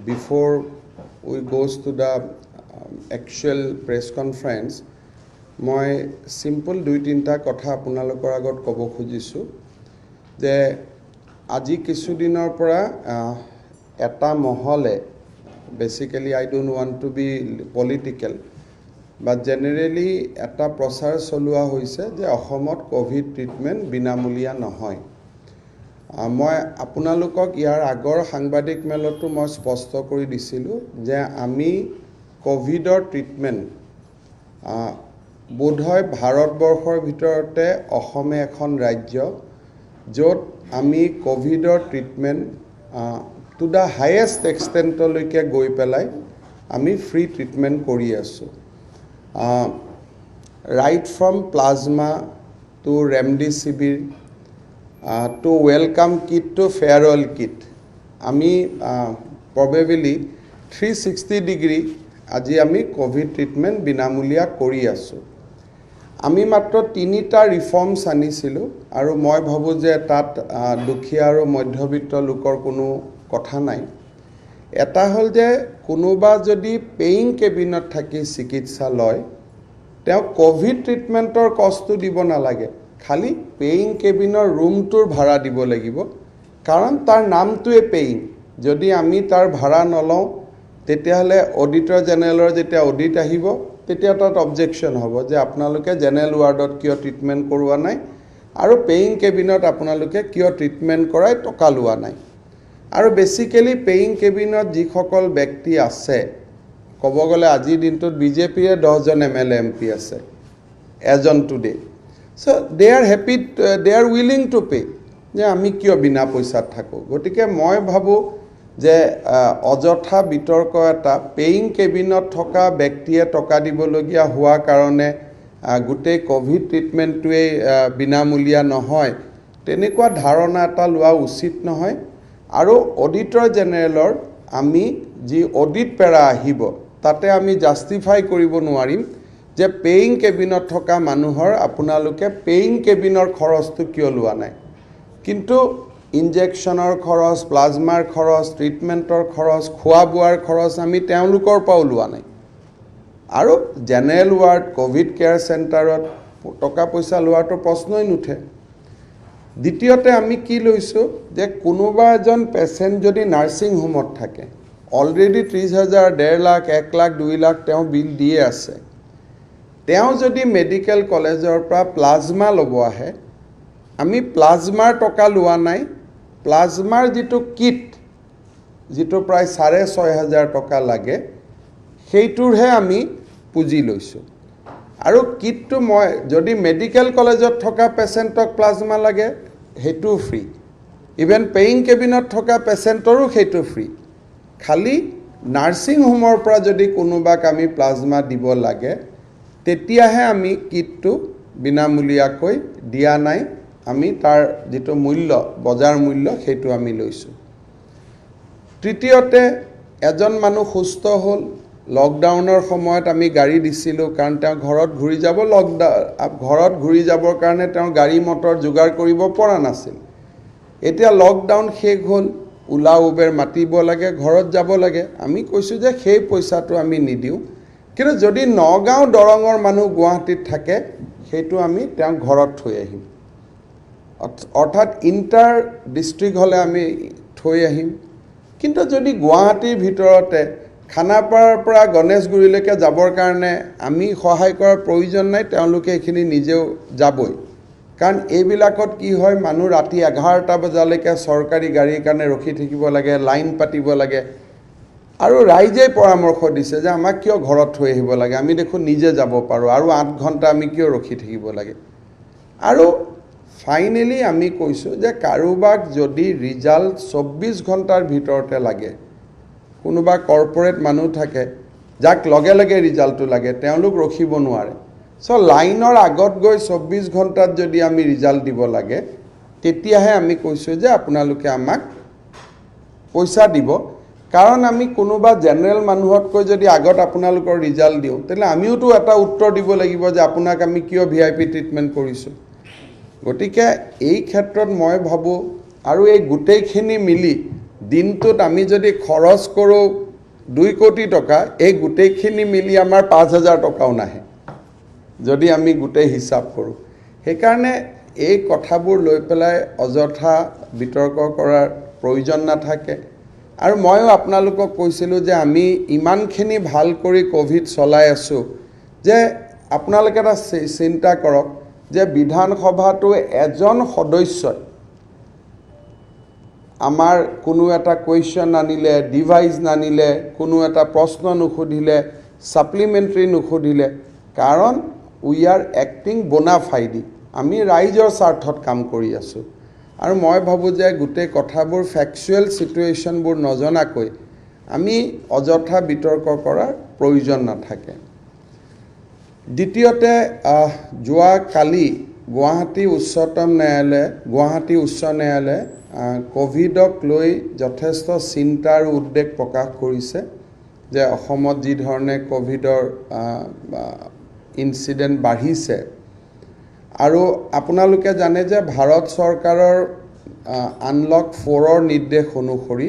Before we goes to the actual press conference, মই simple দুই তিনিটা কথা আপোনালোকৰ আগত ক'ব খুজিছোঁ যে আজি কিছুদিনৰ পৰা এটা মহলে basically I don't want to be political but generally এটা প্ৰচাৰ চলোৱা হৈছে যে অসমত কোভিড ট্ৰিটমেন্ট বিনামূলীয়া নহয়। মই আপোনালোকক ইয়াৰ আগৰ সাংবাদিক মেলতো মই স্পষ্ট কৰি দিছিলোঁ যে আমি কোভিডৰ ট্ৰিটমেন্ট বোধহয় ভাৰতবৰ্ষৰ ভিতৰতে অসমে এখন ৰাজ্য য'ত আমি কোভিডৰ ট্ৰিটমেন্ট টু দা হাইয়েষ্ট এক্সটেণ্টলৈকে গৈ পেলাই আমি ফ্ৰী ট্ৰিটমেন্ট কৰি আছোঁ। Right from plasma to remdesivir to welcome kit to farewell kit আমি probably 360 degree আজি আমি কোভিড ট্ৰিটমেন্ট বিনামূলীয়া কৰি আছো। আমি মাত্ৰ তিনিটা ৰিফৰ্মছ আনিছিলোঁ আৰু মই ভাবো যে তাত দুখীয়া আৰু মধ্যবিত্ত লোকৰ কোনো কথা নাই। এটা হ'ল যে কোনোবা যদি পেইং কেবিনত থাকি চিকিৎসা লয় তেওঁ কোভিড ট্ৰিটমেন্টৰ কষ্টটো দিব নালাগে, খালি পেইং কেবিনৰ ৰুমটোৰ ভাড়া দিব লাগিব, কাৰণ তাৰ নামটোৱে পেইং। যদি আমি তাৰ ভাড়া নলওঁ তেতিয়াহ'লে অডিটৰ জেনেৰেলৰ যেতিয়া অডিট আহিব তেতিয়া তাত অবজেকশ্যন হ'ব যে আপোনালোকে জেনেৰেল ৱাৰ্ডত কিয় ট্ৰিটমেন্ট কৰোৱা নাই আৰু পেইং কেবিনত আপোনালোকে কিয় ট্ৰিটমেন্ট কৰাই টকা লোৱা নাই। আৰু বেসিক্যালি পেইং কেবিনত যিসকল ব্যক্তি আছে, ক'ব গ'লে আজিৰ দিনটোত বিজেপিয়ে 10জন MLA MP আছে এজন today. So they are happy, they are willing to pay যে আমি কিয় বিনা পইচাত থাকো। গতিকে মই ভাবো যে অযথা বিতৰ্ক এটা পেইং কেবিনত থকা ব্যক্তিয়ে টকা দিবলগীয়া হোৱা কাৰণে গোটেই কোভিড ট্ৰিটমেন্টটোৱে বিনামূলীয়া নহয়, তেনেকুৱা ধাৰণা এটা লোৱা উচিত নহয়। আৰু অডিটৰ জেনেৰেলৰ আমি যি অডিট পেৰা আহিব তাতে আমি জাষ্টিফাই কৰিব নোৱাৰিম যে পেইং কেবিনত থকা মানুহৰ আপোনালোকে পেইং কেবিনৰ খৰচটো কিয় লোৱা নাই, কিন্তু ইনজেকশ্যনৰ খৰচ, প্লাজমাৰ খৰচ, ট্ৰিটমেন্টৰ খৰচ, খোৱা বোৱাৰ খৰচ আমি তেওঁলোকৰ পৰা লোৱা নাই। আৰু জেনেৰেল ৱাৰ্ড কোভিড কেয়াৰ চেণ্টাৰত টকা পইচা লোৱাটো প্ৰশ্নই নুঠে। দ্বিতীয়তে আমি কি লৈছোঁ যে কোনোবা এজন পেচেণ্ট যদি নাৰ্ছিং হোমত থাকে, অলৰেডি 30,000, 1.5 লাখ, 1 লাখ, 2 লাখ তেওঁ বিল দিয়ে আছে, তেওঁ যদি মেডিকেল কলেজৰ পৰা প্লাজমা ল'ব আহে, আমি প্লাজমাৰ টকা লোৱা নাই, প্লাজমাৰ যিটো কিট যিটো প্ৰায় 6,500 টকা লাগে সেইটোৰহে আমি পুঁজি লৈছোঁ। আৰু কিটটো মই যদি মেডিকেল কলেজত থকা পেচেণ্টক প্লাজমা লাগে সেইটো ফ্ৰী, ইভেন পেইং কেবিনত থকা পেচেণ্টৰো সেইটো ফ্ৰী। খালি নাৰ্ছিং হোমৰ পৰা যদি কোনোবাক আমি প্লাজমা দিব লাগে তেতিয়াহে আমি কিটটো বিনামূলীয়াকৈ দিয়া নাই, আমি তাৰ যিটো মূল্য বজাৰ মূল্য সেইটো আমি লৈছোঁ। তৃতীয়তে এজন মানুহ সুস্থ হ'ল, লকডাউনৰ সময়ত আমি গাড়ী দিছিলোঁ কাৰণ তেওঁ ঘৰত ঘূৰি যাব, ঘৰত ঘূৰি যাবৰ কাৰণে তেওঁ গাড়ী মটৰ যোগাৰ কৰিব পৰা নাছিল। এতিয়া লকডাউন শেষ হ'ল, ওলা উবেৰ মাতিব লাগে, ঘৰত যাব লাগে, আমি কৈছোঁ যে সেই পইচাটো আমি নিদিওঁ, কিন্তু যদি নগাঁও দৰঙৰ মানুহ গুৱাহাটীত থাকে সেইটো আমি তেওঁ ঘৰত থৈ আহিম, অৰ্থাৎ ইণ্টাৰ ডিষ্ট্ৰিক্ট হ'লে আমি থৈ আহিম। কিন্তু যদি গুৱাহাটীৰ ভিতৰতে খানাপাৰাৰ পৰা গণেশগুৰিলৈকে যাবৰ কাৰণে আমি সহায় কৰাৰ প্ৰয়োজন নাই, তেওঁলোকে এইখিনি নিজেও যাবই। কাৰণ এইবিলাকত কি হয়, মানুহ ৰাতি 11টা বজালৈকে চৰকাৰী গাড়ীৰ কাৰণে ৰখি থাকিব লাগে, লাইন পাতিব লাগে। আৰু ৰাইজে পৰামৰ্শ দিছে যে আমাক কিয় ঘৰত থৈ আহিব লাগে, আমি দেখোন নিজে যাব পাৰোঁ, আৰু 8 ঘণ্টা আমি কিয় ৰখি থাকিব লাগে। আৰু ফাইনেলি আমি কৈছোঁ যে কাৰোবাক যদি ৰিজাল্ট 24 ঘণ্টাৰ ভিতৰতে লাগে, কোনোবা কৰ্পৰেট মানুহ থাকে যাক লগে লগে ৰিজাল্টটো লাগে, তেওঁলোক ৰখিব নোৱাৰে। লাইনৰ আগত গৈ 24 ঘণ্টাত যদি আমি ৰিজাল্ট দিব লাগে তেতিয়াহে আমি কৈছোঁ যে আপোনালোকে আমাক পইচা দিব। কাৰণ আমি কোনোবা জেনেৰেল মানুহতকৈ যদি আগত আপোনালোকৰ ৰিজাল্ট দিওঁ তেতিয়াহ'লে আমিওতো এটা উত্তৰ দিব লাগিব যে আপোনাক আমি কিয় VIP ট্ৰিটমেন্ট কৰিছোঁ। গতিকে এই ক্ষেত্ৰত মই ভাবোঁ আৰু এই গোটেইখিনি মিলি দিনটোত আমি যদি খৰচ কৰোঁ 2 কোটি টকা, এই গোটেইখিনি মিলি আমাৰ 5,000 টকাও নাহে যদি আমি গোটেই হিচাপ কৰোঁ। সেইকাৰণে এই কথাবোৰ লৈ পেলাই অযথা বিতৰ্ক কৰাৰ প্ৰয়োজন নাথাকে। আৰু ময়ো আপোনালোকক কৈছিলোঁ যে আমি ইমানখিনি ভাল কৰি কোভিড চলাই আছোঁ যে আপোনালোকে এটা চিন্তা কৰক যে বিধানসভাটো এজন সদস্যই আমাৰ কোনো এটা কুৱেশ্যন আনিলে, ডিভাইচ নানিলে, কোনো এটা প্ৰশ্ন নুসুধিলে, ছাপ্লিমেণ্টাৰী নুসুধিলে, কাৰণ উই আৰ এক্টিং বোনাফাইডি, আমি ৰাইজৰ স্বাৰ্থত কাম কৰি আছোঁ। আৰু মই ভাবোঁ যে গোটেই কথাবোৰ ফেকচুৱেল ছিটুৱেশ্যনবোৰ নজনাকৈ আমি অযথা বিতৰ্ক কৰাৰ প্ৰয়োজন নাথাকে। দ্বিতীয়তে যোৱা কালি গুৱাহাটী উচ্চ ন্যায়ালয়ে কোভিডক লৈ যথেষ্ট চিন্তা আৰু উদ্বেগ প্ৰকাশ কৰিছে যে অসমত যি ধৰণে কোভিডৰ ইনচিডেণ্ট বাঢ়িছে। আৰু আপোনালোকে জানে যে ভাৰত চৰকাৰৰ আনলক 4ৰ নিৰ্দেশ অনুসৰি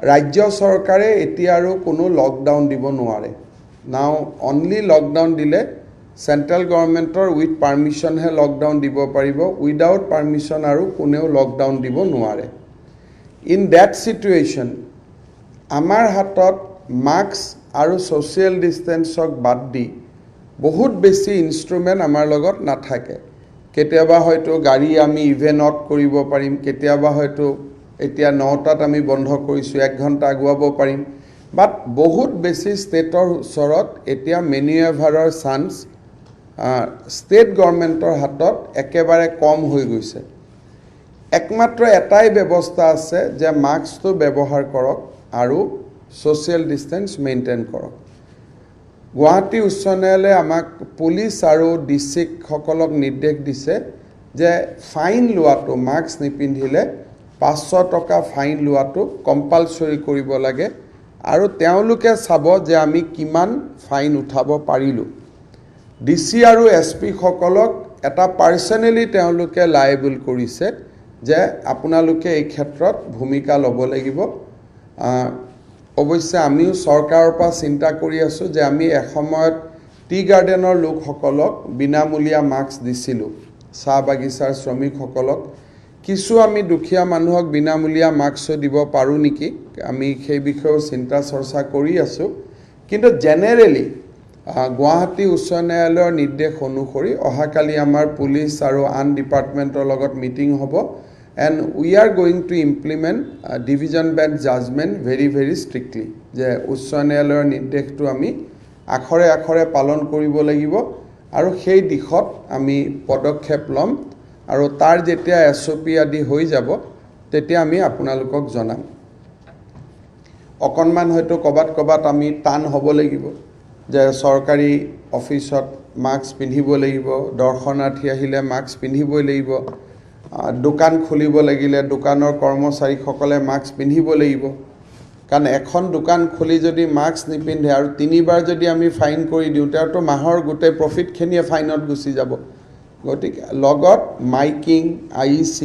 ৰাজ্য চৰকাৰে এতিয়া আৰু কোনো লকডাউন দিব নোৱাৰে। নাও অনলি লকডাউন দিলে চেণ্ট্ৰেল গভৰ্ণমেণ্টৰ উইথ পাৰ্মিশ্যনহে লকডাউন দিব পাৰিব, উইদাউট পাৰ্মিশ্যন আৰু কোনেও লকডাউন দিব নোৱাৰে। ইন ডেট ছিটুৱেশ্যন আমাৰ হাতত মাস্ক আৰু ছ'চিয়েল ডিষ্টেঞ্চক বাদ দি বহুত বেছি ইনষ্ট্ৰুমেণ্ট আমাৰ লগত নাথাকে। কেতিয়াবা হয়তো গাড়ী আমি ইভেণ্ট কৰিব পাৰিম, কেতিয়াবা হয়তো এতিয়া 9টাত আমি বন্ধ কৰিছোঁ, 1 ঘণ্টা আগুৱাব পাৰিম, বাট বহুত বেছি ষ্টেটৰ ওচৰত এতিয়া মেনিউভাৰৰ চান্স ষ্টেট গভৰ্ণমেণ্টৰ হাতত একেবাৰে কম হৈ গৈছে। একমাত্ৰ এটাই ব্যৱস্থা আছে যে মাস্কটো ব্যৱহাৰ কৰক আৰু ছ'চিয়েল ডিষ্টেঞ্চ মেইনটেইন কৰক। গুৱাহাটী উচ্চ ন্যায়ালয়ে আমাক পুলিচ আৰু ডিষ্ট্ৰিক্টসকলক নিৰ্দেশ দিছে যে ফাইন লোৱাটো, মাস্ক নিপিন্ধিলে 500 টকা ফাইন লোৱাটো কম্পালচৰি কৰিব লাগে আৰু তেওঁলোকে চাব যে আমি কিমান ফাইন উঠাব পাৰিলোঁ। DC আৰু SP সকলক এটা পাৰ্চনেলি তেওঁলোকে লায়েবল কৰিছে যে আপোনালোকে এই ক্ষেত্ৰত ভূমিকা ল'ব লাগিব। অৱশ্যে আমিও চৰকাৰৰ পৰা চিন্তা কৰি আছোঁ যে আমি এসময়ত টি গাৰ্ডেনৰ লোকসকলক বিনামূলীয়া মাস্ক দিছিলোঁ, চাহ বাগিচাৰ শ্ৰমিকসকলক। কিছু আমি দুখীয়া মানুহক বিনামূলীয়া মাস্কো দিব পাৰোঁ নেকি, আমি সেই বিষয়েও চিন্তা চৰ্চা কৰি আছোঁ। কিন্তু জেনেৰেলি গুৱাহাটী উচ্চ ন্যায়ালয়ৰ নিৰ্দেশ অনুসৰি অহাকালি আমাৰ পুলিচ আৰু আন ডিপাৰ্টমেণ্টৰ লগত মিটিং হ'ব and we are going to implement division bench judgement very strictly, যে উচ্চ ন্যায়ালয়ৰ নিৰ্দেশটো আমি আখৰে আখৰে পালন কৰিব লাগিব আৰু সেই দিশত আমি পদক্ষেপ ল'ম আৰু তাৰ যেতিয়া SOP আদি হৈ যাব তেতিয়া আমি আপোনালোকক জনাম। অকণমান হয়তো ক'বাত আমি টান হ'ব লাগিব যে চৰকাৰী অফিচত মাস্ক পিন্ধিব লাগিব, দৰ্শনাৰ্থী আহিলে মাস্ক পিন্ধিবই লাগিব, দোকান খুলিব লাগিলে দোকানৰ কৰ্মচাৰীসকলে মাস্ক পিন্ধিব লাগিব। কাৰণ এখন দোকান খুলি যদি মাস্ক নিপিন্ধে আৰু 3বাৰ যদি আমি ফাইন কৰি দিওঁ তেতিয়াতো মাহৰ গোটেই প্ৰফিটখিনিয়ে ফাইনত গুচি যাব। গতিকে লগত মাইকিং, IEC,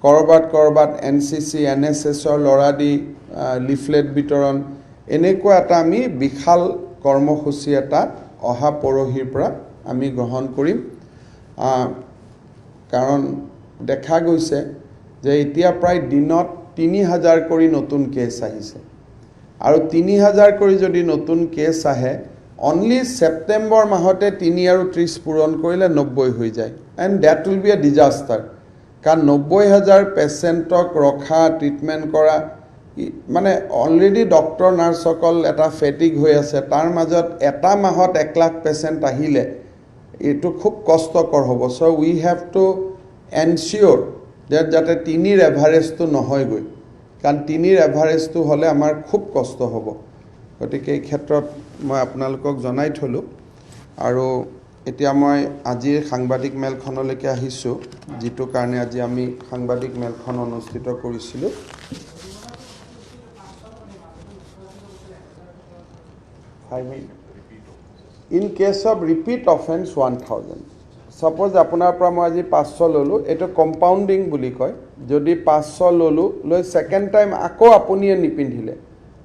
ক'ৰবাত NCC, NSSৰ ল'ৰা দি লিফলেট বিতৰণ, এনেকুৱা এটা আমি বিশাল কৰ্মসূচী এটা অহা পৰহিৰ পৰা আমি গ্ৰহণ কৰিম। কাৰণ দেখা গৈছে যে এতিয়া প্ৰায় দিনত 3000 কৰি নতুন কেছ আহিছে আৰু 3000 কৰি যদি নতুন কেছ আহে, অনলি ছেপ্টেম্বৰ মাহতে 3 আৰু 30 পূৰণ কৰিলে 90 হৈ যায়। And that will be a disaster. কাৰণ 90,000 পেচেণ্টক ৰখা, ট্ৰিটমেণ্ট কৰা, মানে অলৰেডি ডক্টৰ নাৰ্ছসকল এটা ফেটিক হৈ আছে, তাৰ মাজত এটা মাহত 1 লাখ পেচেণ্ট আহিলে এইটো খুব কষ্টকৰ হ'ব। চ' উই হেভ টু এনচিয়'ৰ যাতে 3ৰ এভাৰেজটো নহয়গৈ, কাৰণ 3ৰ এভাৰেজটো হ'লে আমাৰ খুব কষ্ট হ'ব। গতিকে এই ক্ষেত্ৰত মই আপোনালোকক জনাই থলোঁ। আৰু এতিয়া মই আজিৰ সাংবাদিক মেলখনলৈকে আহিছোঁ, যিটো কাৰণে আজি আমি সাংবাদিক মেলখন অনুষ্ঠিত কৰিছিলোঁ। In case of repeat offence 1000, suppose আপোনাৰ পৰা মই আজি 500 ল'লোঁ, এইটো কম্পাউণ্ডিং বুলি কয়। যদি 500 ল'লোঁ লৈ ছেকেণ্ড টাইম আকৌ আপুনিয়ে নিপিন্ধিলে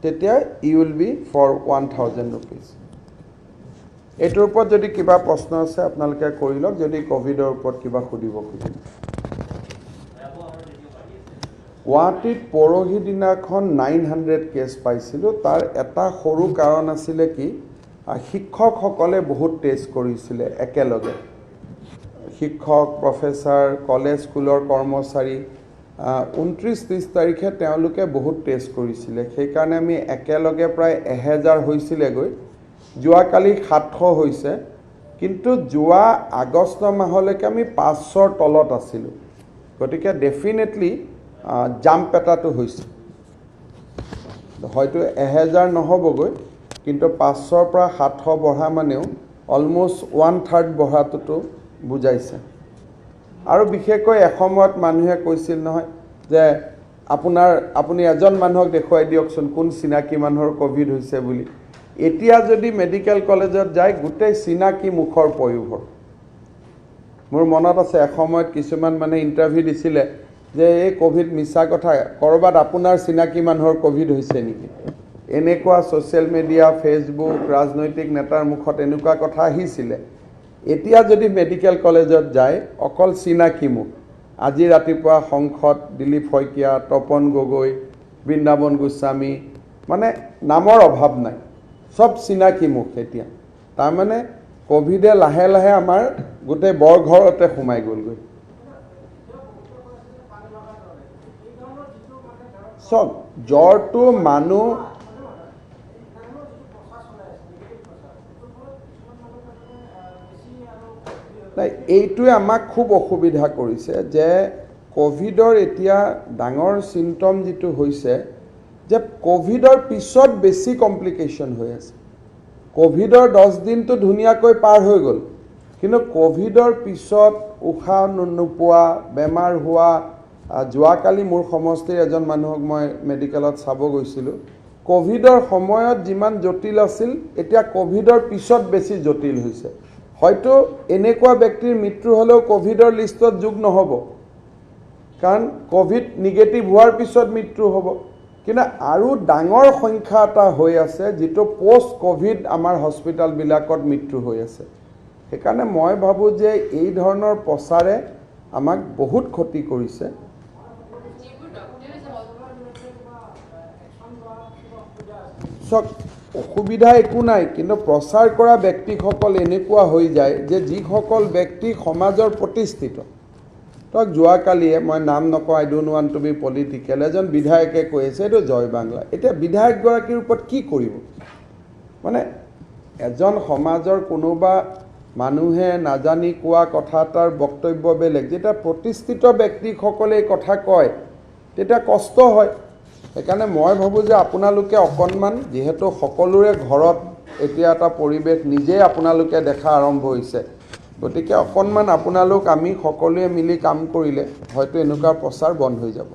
তেতিয়া you will be for 1000 rupees এইটোৰ ওপৰত যদি কিবা প্ৰশ্ন আছে আপোনালোকে কৰি লওক যদি কোভিডৰ ওপৰত কিবা সুধিব খোজে গুৱাহাটীত পৰহি দিনাখন 900 কেছ পাইছিলোঁ তাৰ এটা সৰু কাৰণ আছিলে কি শিক্ষকসকলে বহুত টেষ্ট কৰিছিলে একেলগে শিক্ষক প্ৰফেসৰ কলেজ স্কুলৰ কৰ্মচাৰী 29-30 তাৰিখে তেওঁলোকে বহুত টেষ্ট কৰিছিলে সেইকাৰণে আমি একেলগে প্ৰায় 1000 হৈছিলেগৈ যোৱাকালি 700 হৈছে কিন্তু যোৱা আগষ্ট মাহলৈকে আমি 500ৰ তলত আছিলোঁ গতিকে ডেফিনেটলি জাম্প এটাটো হৈছে হয়তো 1000 নহ'বগৈ কিন্তু 500ৰ পৰা 700 বঢ়া মানেও অলমোষ্ট 1/3 বঢ়াটোতো বুজাইছে আৰু বিশেষকৈ এসময়ত মানুহে কৈছিল নহয় যে আপুনি এজন মানুহক দেখুৱাই দিয়কচোন কোন চিনাকি মানুহৰ কোভিড হৈছে বুলি এতিয়া যদি মেডিকেল কলেজত যায় গোটেই চিনাকি মুখৰ পয়োভৰ মোৰ মনত আছে এসময়ত কিছুমান মানে ইন্টাৰভিউ দিছিলে যে এই কোভিড মিছা কথা কৰবাত আপোনাৰ চিনাকি মানুহৰ কোভিড হৈছে নেকি এনেকুৱা সোশ্যাল মিডিয়া ফেসবুক ৰাজনৈতিক নেতাৰ মুখত এনেকুৱা কথা আহিছিলে এতিয়া যদি মেডিকেল কলেজত যায় অকল চিনাকি মুখ আজি ৰাতিপুৱা সংসদ দিলীপ শইকীয়া তপন গগৈ বৃন্দাবন গোস্বামী মানে নামৰ অভাৱ নাই সব চিনাকি মুখ এতিয়া তাৰ মানে কোভিডে লাহে লাহে আমাৰ গোটেই বৰঘৰতে সোমাই গ'লগৈ সব জ্বৰটো মানুহ এইটোৱে আমাক খুব অসুবিধা কৰিছে যে কোভিডৰ এতিয়া ডাঙৰ সিম্পটম যেটো হৈছে যে কোভিডৰ পিছত বেছি কমপ্লিকেশন হৈ আছে কোভিডৰ 10 দিনটো ধুনিয়াকৈ পাৰ হৈ গ'ল কিন্তু কোভিডৰ পিছত উশাহ নোপোৱা বেমাৰ হোৱা যোৱাকালি মোৰ সমষ্টিৰ এজন মানুহক মই মেডিকেলত চাব গৈছিলোঁ কোভিডৰ সময়ত যিমান জটিল আছিল এতিয়া কোভিডৰ পিছত বেছি জটিল হৈছে হয়তো এনেকুৱা ব্যক্তিৰ মৃত্যু হলেও কোভিডৰ লিষ্টত যোগ নহব কাৰণ কোভিড নিগেটিভ হোৱাৰ পিছত মৃত্যু হ'ব কিন্তু আৰু ডাঙৰ সংখ্যা এটা হৈ আছে যেটো পোষ্ট কোভিড আমাৰ হস্পিটাল বিলাকত মৃত্যু হৈ আছে সেইকাৰণে মই ভাবো যে এই ধৰণৰ প্ৰচাৰে আমাক বহুত ক্ষতি কৰিছে অসুবিধা একো নাই কিন্তু প্ৰচাৰ কৰা ব্যক্তিসকল এনেকুৱা হৈ যায় যে যিসকল ব্যক্তি সমাজৰ প্ৰতিষ্ঠিত তক যোৱাকালিয়ে মই নাম নকওঁ I don't want to be political এজন বিধায়কে কৈছে এটো জয় বাংলা এতিয়া বিধায়ক গৰাকীৰ ওপৰত কি কৰিব মানে এজন সমাজৰ কোনোবা মানুহে নাজানি কোৱা কথা তাৰ বক্তব্য বেলেগ যেটা প্ৰতিষ্ঠিত ব্যক্তিসকলে কথা কয় তেতিয়া কষ্ট হয় সেইকাৰণে মই ভাবো যে আপোনালোকে অকনমান যেহেতু সকলোৰে ঘৰত এতিয়া এটা পৰিবেশ নিজে আপোনালোকে দেখা আৰম্ভ হৈছে গতিকে অকনমান আপোনালোক আমি সকলোৱে মিলি কাম কৰিলে হয়তো এনেকুৱা প্ৰচাৰ বন্ধ হৈ যাব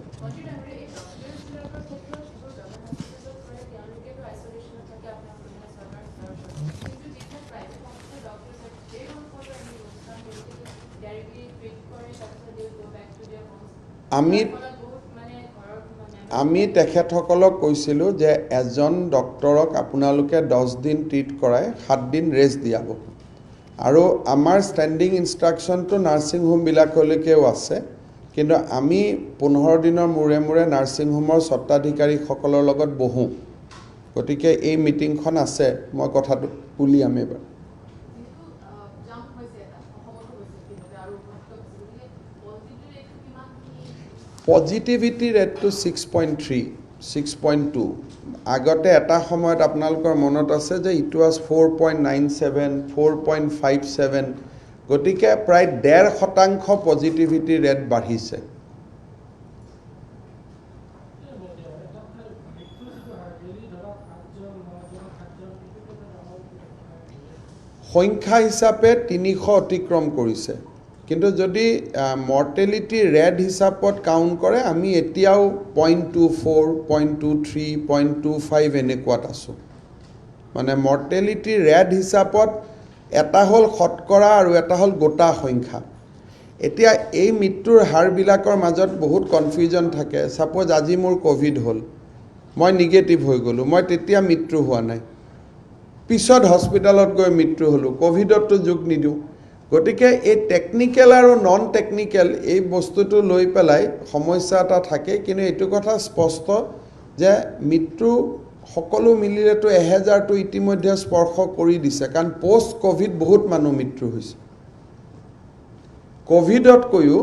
আমি তেখেতসকলক কৈছিলোঁ যে এজন ডক্টৰক আপোনালোকে 10 দিন ট্ৰিট কৰাই 7 দিন ৰেষ্ট দিয়াব আৰু আমাৰ ষ্টেণ্ডিং ইনষ্ট্ৰাকচনটো নাৰ্ছিং হোম বিলাকলৈকেও আছে কিন্তু আমি 15 দিনৰ মূৰে মূৰে নাৰ্ছিং হোমৰ স্বত্বাধিকাৰীসকলৰ লগত বহো গতিকে এই মিটিংখন আছে মই কথাটো উলিয়াম এবাৰ পজিটিভিটি ৰেটটো 6.3 6.2 আগতে এটা সময়ত আপোনালোকৰ মনত আছে যে ইট ওয়াজ 4.97 4.57 গতিকে প্ৰায় 1.5% পজিটিভিটি ৰেট বাঢ়িছে সংখ্যা হিচাপে 300 অতিক্ৰম কৰিছে কিন্তু যদি মৰ্টেলিটি ৰেট হিচাপত কাউন্ট কৰে আমি এতিয়াও 0.24 0.23 0.25 এনেকুৱাত আছো মানে মৰ্টেলিটি ৰেট হিচাপত এটা হল শতকৰা আৰু এটা হল গোটা সংখ্যা এতিয়া এই মৃত্যুৰ হাৰবিলাকৰ মাজত বহুত কনফিউজন থাকে সাপোজ আজি মোৰ কোভিড হ'ল মই নিগেটিভ হৈ গ'লো মই তেতিয়া মৃত্যু হোৱা নাই পিছত হস্পিটালত গৈ মৃত্যু হলো কোভিডতো যোগ নিদিওঁ গতিকে এই টেকনিক্যাল আৰু নন টেকনিক্যাল এই বস্তুটো লৈ পেলাই সমস্যা এটা থাকে কিন্তু এইটো কথা স্পষ্ট যে মৃত্যু সকলো মিলিলেতো 1000টো ইতিমধ্যে স্পৰ্শ কৰি দিছে কাৰণ পোষ্ট কোভিড বহুত মানুহ মৃত্যু হৈছে কোভিডত কৈও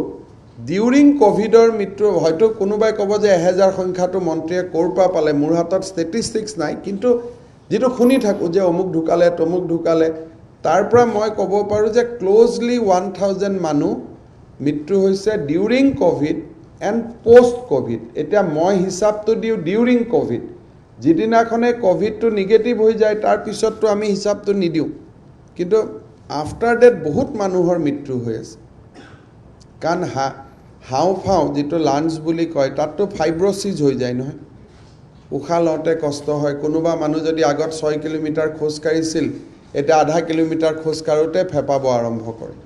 ডিউৰিং কোভিডৰ মৃত্যু হয়তো কোনোবাই ক'ব যে 1000 সংখ্যাটো মন্ত্ৰীয়ে ক'ৰ পৰা পালে মোৰ হাতত ষ্টেটিষ্টিক্স নাই কিন্তু যেটো শুনি থাকো যে অমুক ঢুকালে তমুক ঢুকালে তাৰ পৰা মই ক'ব পাৰো যে ক্লোজলি 1000 মানুহ মৃত্যু হৈছে during Covid and post Covid এতিয়া মই হিচাপটো দিও ডিউৰিং কোভিড যিদিনাখনে কোভিডটো নিগেটিভ হৈ যায় তাৰ পিছতটো আমি হিচাপটো নিদিও কিন্তু আফটাৰ ডেট বহুত মানুহৰ মৃত্যু হৈ আছে কাৰণ হাওঁফাওঁ যেটো লাঞ্চ বুলি কয় তাততো ফাইব্ৰছিছ হৈ যায় নহয় উশাহ লওঁতে কষ্ট হয় কোনোবা মানুহ যদি আগত 6 কিলোমিটাৰ খোজ কাঢ়িছিল এটা আধা কিলোমিটাৰ খোজ কাঢ়োতে ফেপাব আৰম্ভ কৰে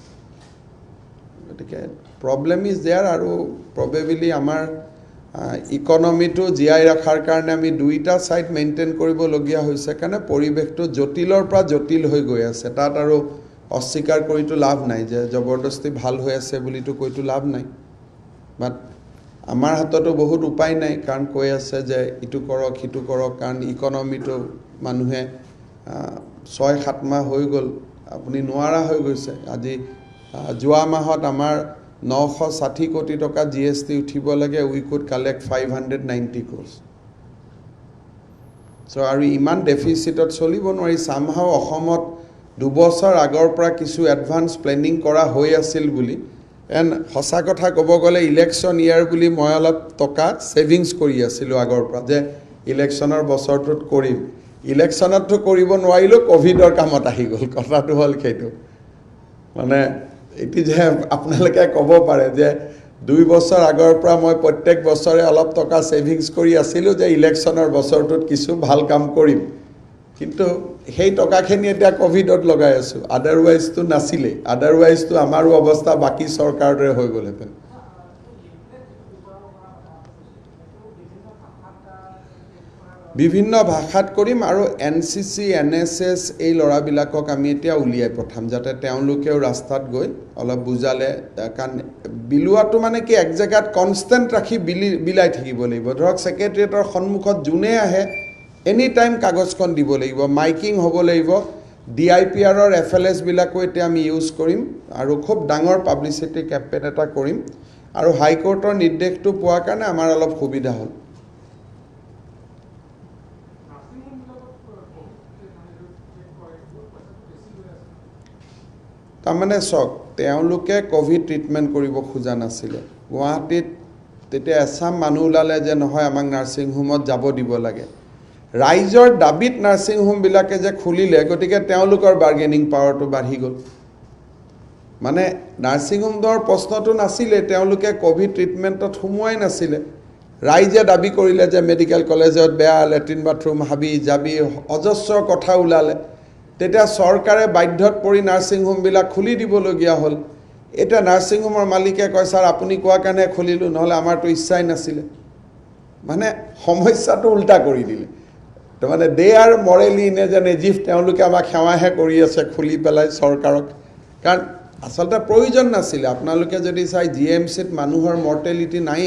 গতিকে প্ৰবলেম ইজ দেয়াৰ আৰু প্ৰবেবলি আমাৰ ইকনমিটো জিয়াই ৰাখাৰ কাৰণে আমি দুইটা সাইড মেইনটেইন কৰিবলগীয়া হৈছে কাৰণে পৰিৱেশটো জটিলৰ পৰা জটিল হৈ গৈ আছে তাত আৰু অস্বীকাৰ কৰিতো লাভ নাই যে জবৰদস্তি ভাল হৈ আছে বুলিতো কৈতো লাভ নাই বাট আমাৰ হাততো বহুত উপায় নাই কাৰণ কৈ আছে যে ইটো কৰক হিটো কৰক কাৰণ ইকনমিটো মানুহে 6-7 মাহ হৈ গ'ল আপুনি নোৱাৰা হৈ গৈছে আজি যোৱা মাহত আমাৰ 960 কোটি টকা জিএসটি উঠিব লাগে উই কুড কালেক্ট 590 crores সো আৰু ইমান ডেফিচিটত চলিব নোৱাৰি সামহাও অসমত 2 বছৰ আগৰ পৰা কিছু এডভান্স প্লেনিং কৰা হৈ আছিল বুলি এণ্ড সঁচা কথা ক'ব গ'লে ইলেকশ্যন ইয়াৰ বুলি মই অলপ টকা সেভিংস কৰি আছিলোঁ আগৰ পৰা যে ইলেকশ্যনৰ বছৰটোত কৰিম ইলেকশ্যনতটো কৰিব নোৱাৰিলো কোভিডৰ কামত আহি গ'ল কথাটো হ'ল সেইটো মানে এটি যে আপোনালোকে ক'ব পাৰে যে 2 বছৰ আগৰ পৰা মই প্ৰত্যেক বছৰে অলপ টকা সেভিংস কৰি আছিলোঁ যে ইলেকশ্যনৰ বছৰটোত কিছু ভাল কাম কৰিম কিন্তু সেই টকাখিনি এতিয়া কোভিডত লগাই আছো আদাৰৱাইজ তো নাছিলে আদাৰৱাইজ তো আমাৰো অৱস্থা বাকি চৰকাৰৰ দৰে হৈ গ'লহেঁতেন বিভিন্ন ভাষাত কৰিম আৰু এনসিসি এনএসএস এই লৰাবিলাকক আমি এতিয়া উলিয়াই পঠাম যাতে তেওঁলোকেও ৰাস্তাত গৈ অলপ বুজালে কাৰণ বিলুৱাটো মানে কি এক জায়গাত কনস্ট্যান্ট ৰাখি বিলাই থাকিব লাগিব ধৰক সেক্ৰেটাৰিয়েটৰ সন্মুখত জুনে আহে এনি টাইম কাগজখন দিব লাগিব মাইকিং হ'ব লাগিব ডিআইপিআৰৰ এফএলএছ বিলাকো এতিয়া আমি ইউজ কৰিম আৰু খুব ডাঙৰ পাব্লিচিটি কেম্পেইন এটা কৰিম আৰু হাইকোৰ্টৰ নিৰ্দেশটো পোৱাৰ কাৰণে আমাৰ অলপ সুবিধা হ'ল তাৰমানে চক তেওঁলোকে কোভিড ট্ৰিটমেন্ট কৰিব খোজা নাছিলে গুৱাহাটীত তেতিয়া এছাম মানুহ ওলালে যে নহয় আমাক নাৰ্ছিং হোমত যাব দিব লাগে ৰাইজৰ দাবিত নাৰ্ছিং হোম বিলাকে যে খুলিলে গতিকে তেওঁলোকৰ বাৰ্গেনিং পাৱাৰটো বাঢ়ি গ'ল মানে নাৰ্ছিং হোমৰ প্ৰশ্নটো নাছিলে তেওঁলোকে কোভিড ট্ৰিটমেন্টত সোমোৱাই নাছিলে ৰাইজে দাবী কৰিলে যে মেডিকেল কলেজত বেয়া লেট্ৰিন বাথৰুম হাবি যাবি অজস্ৰ কথা ওলালে তেতিয়া চৰকাৰে বাধ্যত পৰি নাৰ্ছিং হোম বিলাক খুলি দিবলগীয়া হ'ল এটা নাৰ্ছিং হোমৰ মালিকে কয় স্যাৰ আপুনি কোৱা কাৰণে খুলিলো নহলে আমাৰটো ইচ্ছাই নাছিলে মানে সমস্যাটো উল্টা কৰি দিলে তো মানে দে আৰ মৰেলি ইন এজ এন এজিফ তেওঁলোকে আমাক সেৱাহে কৰি আছে খুলি পেলাই চৰকাৰক কাৰণ আচলতে প্ৰয়োজন নাছিলে আপোনালোকে যদি চাই জিএমচিত মানুহৰ মৰ্টেলিটি নাই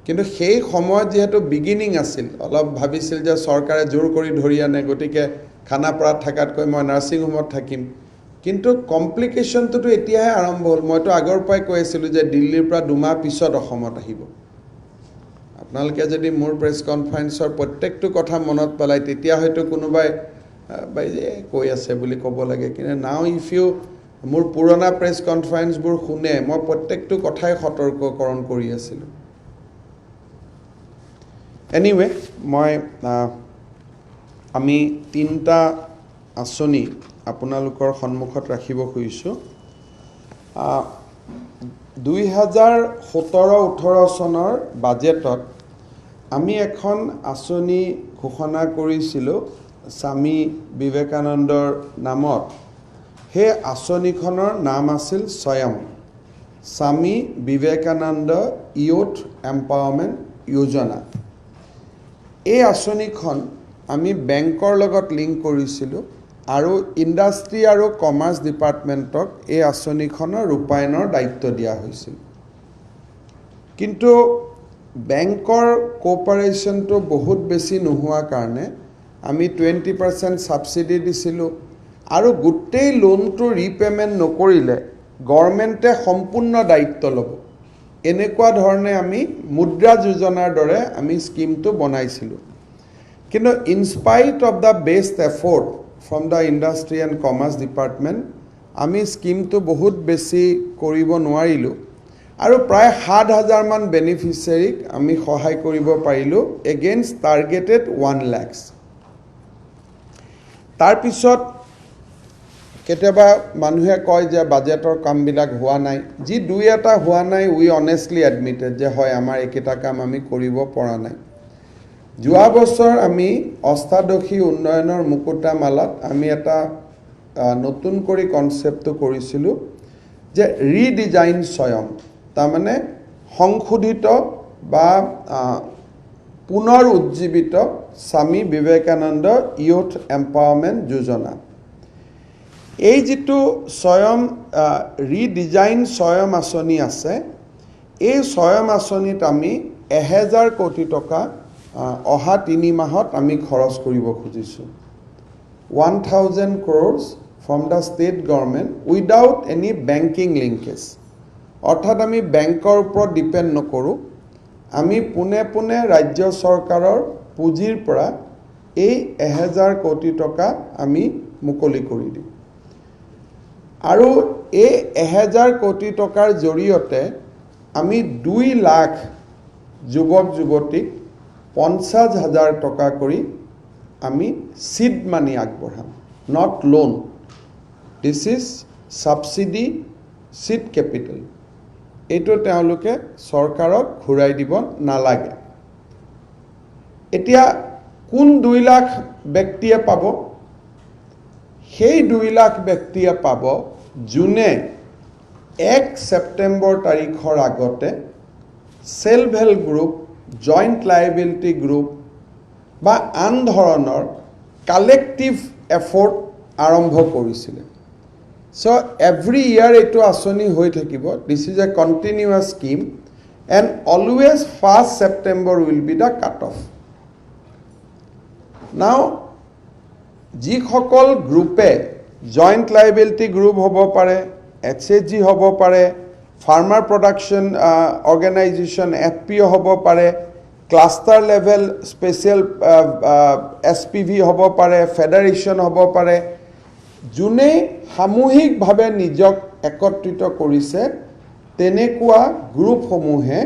কিন্তু সেই সময়ত যেহেতু বিগিনিং আছিল অলপ ভাবিছিল যে চৰকাৰে জোৰ কৰি ধৰি আনে গতিকে খানাপাৰাত থাকাতকৈ মই নাৰ্ছিং হোমত থাকিম কিন্তু কমপ্লিকেশনটো এতিয়াহে আৰম্ভ হ'ল মইতো আগৰ পৰাই কৈ আছিলোঁ যে দিল্লীৰ পৰা 2 মাহ পিছত অসমত আহিব আপোনালোকে যদি মোৰ প্ৰেছ কনফাৰেন্সৰ প্ৰত্যেকটো কথা মনত পেলাই তেতিয়া হয়তো কোনোবাই কৈ আছে বুলি ক'ব লাগে কিন্তু নাও ইফ ইউ মোৰ পুৰণা প্ৰেছ কনফাৰেন্সবোৰ শুনে মই প্ৰত্যেকটো কথাই সতৰ্ককৰণ কৰি আছিলোঁ এনিৱে মই আমি 3টা আঁচনি আপোনালোকৰ সন্মুখত ৰাখিব খুজিছোঁ 2017-18 চনৰ বাজেটত আমি এখন আঁচনি ঘোষণা কৰিছিলোঁ স্বামী বিবেকানন্দৰ নামত সেই আঁচনিখনৰ নাম আছিল স্বয়ম স্বামী বিবেকানন্দ ইউথ এম্পাৱাৰমেণ্ট যোজনা। এই আঁচনিখন আমি বেংকৰ লগত লিংক কৰিছিলোঁ আৰু ইণ্ডাষ্ট্ৰি আৰু কমাৰ্চ ডিপাৰ্টমেণ্টক এই আঁচনিখনৰ ৰূপায়ণৰ দায়িত্ব দিয়া হৈছিল। কিন্তু বেংকৰ কোঅপাৰেশ্যনটো বহুত বেছি নোহোৱাৰ কাৰণে আমি 20% ছাবচিডি দিছিলোঁ আৰু গোটেই লোনটো ৰিপেমেণ্ট নকৰিলে গভৰ্ণমেণ্টে সম্পূৰ্ণ দায়িত্ব ল'ব। এনেকুৱা ধৰণে আমি মুদ্ৰা যোজনাৰ দৰে আমি স্কিমটো বনাইছিলোঁ। কিন্তু in spite of the best effort from the industry and commerce department আমি স্কিমটো বহুত বেছি কৰিব নোৱাৰিলোঁ আৰু প্ৰায় 7,000 মান বেনিফিচিয়াৰীক আমি সহায় কৰিব পাৰিলোঁ এগেইনষ্ট টাৰ্গেটেড 1 লাখ। তাৰপিছত কেতিয়াবা মানুহে কয় যে বাজেটৰ কামবিলাক হোৱা নাই। যি দুই এটা হোৱা নাই উই অনেষ্টলি এডমিটেড যে হয় আমাৰ এইকেইটা কাম আমি কৰিব পৰা নাই। যোৱা বছৰ আমি অষ্টাদশী উন্নয়নৰ মুকুতামালাত আমি এটা নতুন কৰি কনচেপ্টটো কৰিছিলোঁ যে ৰিডিজাইন স্বয়ম, তাৰমানে সংশোধিত বা পুনৰ উজ্জীৱিত স্বামী বিবেকানন্দ ইউথ এম্পাৱাৰমেণ্ট যোজনা। এই যিটো স্বয়ম ৰিডিজাইন স্বয়ম আঁচনি আছে, এই স্বয়ম আঁচনিত আমি 1,000 কোটি টকা অহা 3 মাহত আমি খৰচ কৰিব খুজিছোঁ। 1,000 crores from the state government without any banking linkage। অৰ্থাৎ আমি বেংকৰ ওপৰত ডিপেণ্ড নকৰোঁ। আমি পোনে পোনে ৰাজ্য চৰকাৰৰ পুঁজিৰ পৰা এই 1,000 কোটি টকা আমি মুকলি কৰি দিম আৰু এই 1,000 কোটি টকাৰ জৰিয়তে আমি 2 লাখ যুৱক যুৱতীক 50,000 টকা কৰি আমি সিড মানি আগবঢ়াম, not loan. This is subsidy seed capital. এইটো তেওঁলোকে চৰকাৰক ঘূৰাই দিব নালাগে। এতিয়া কোন 2 লাখ ব্যক্তিয়ে পাব? সেই 2 লাখ ব্যক্তিয়ে পাব যোনে 1 ছেপ্টেম্বৰ তাৰিখৰ আগতে self help group, joint liability group বা আন ধৰণৰ কালেক্টিভ এফৰ্ট আৰম্ভ কৰিছিলে। So every year এইটো আঁচনি হৈ থাকিব। This is a continuous scheme and always 1st September will be the cut-off. Now যিসকল গ্ৰুপে জইণ্ট লাইবিলিটি গ্ৰুপ হ'ব পাৰে, HSG হ'ব পাৰে, ফাৰ্মাৰ প্ৰডাকশ্যন অৰ্গেনাইজেশ্যন FPO হ'ব পাৰে, ক্লাষ্টাৰ লেভেল স্পেচিয়েল SPV হ'ব পাৰে, ফেডাৰেশ্যন হ'ব পাৰে, যোনে সামূহিকভাৱে নিজক একত্ৰিত কৰিছে তেনেকুৱা গ্ৰুপসমূহে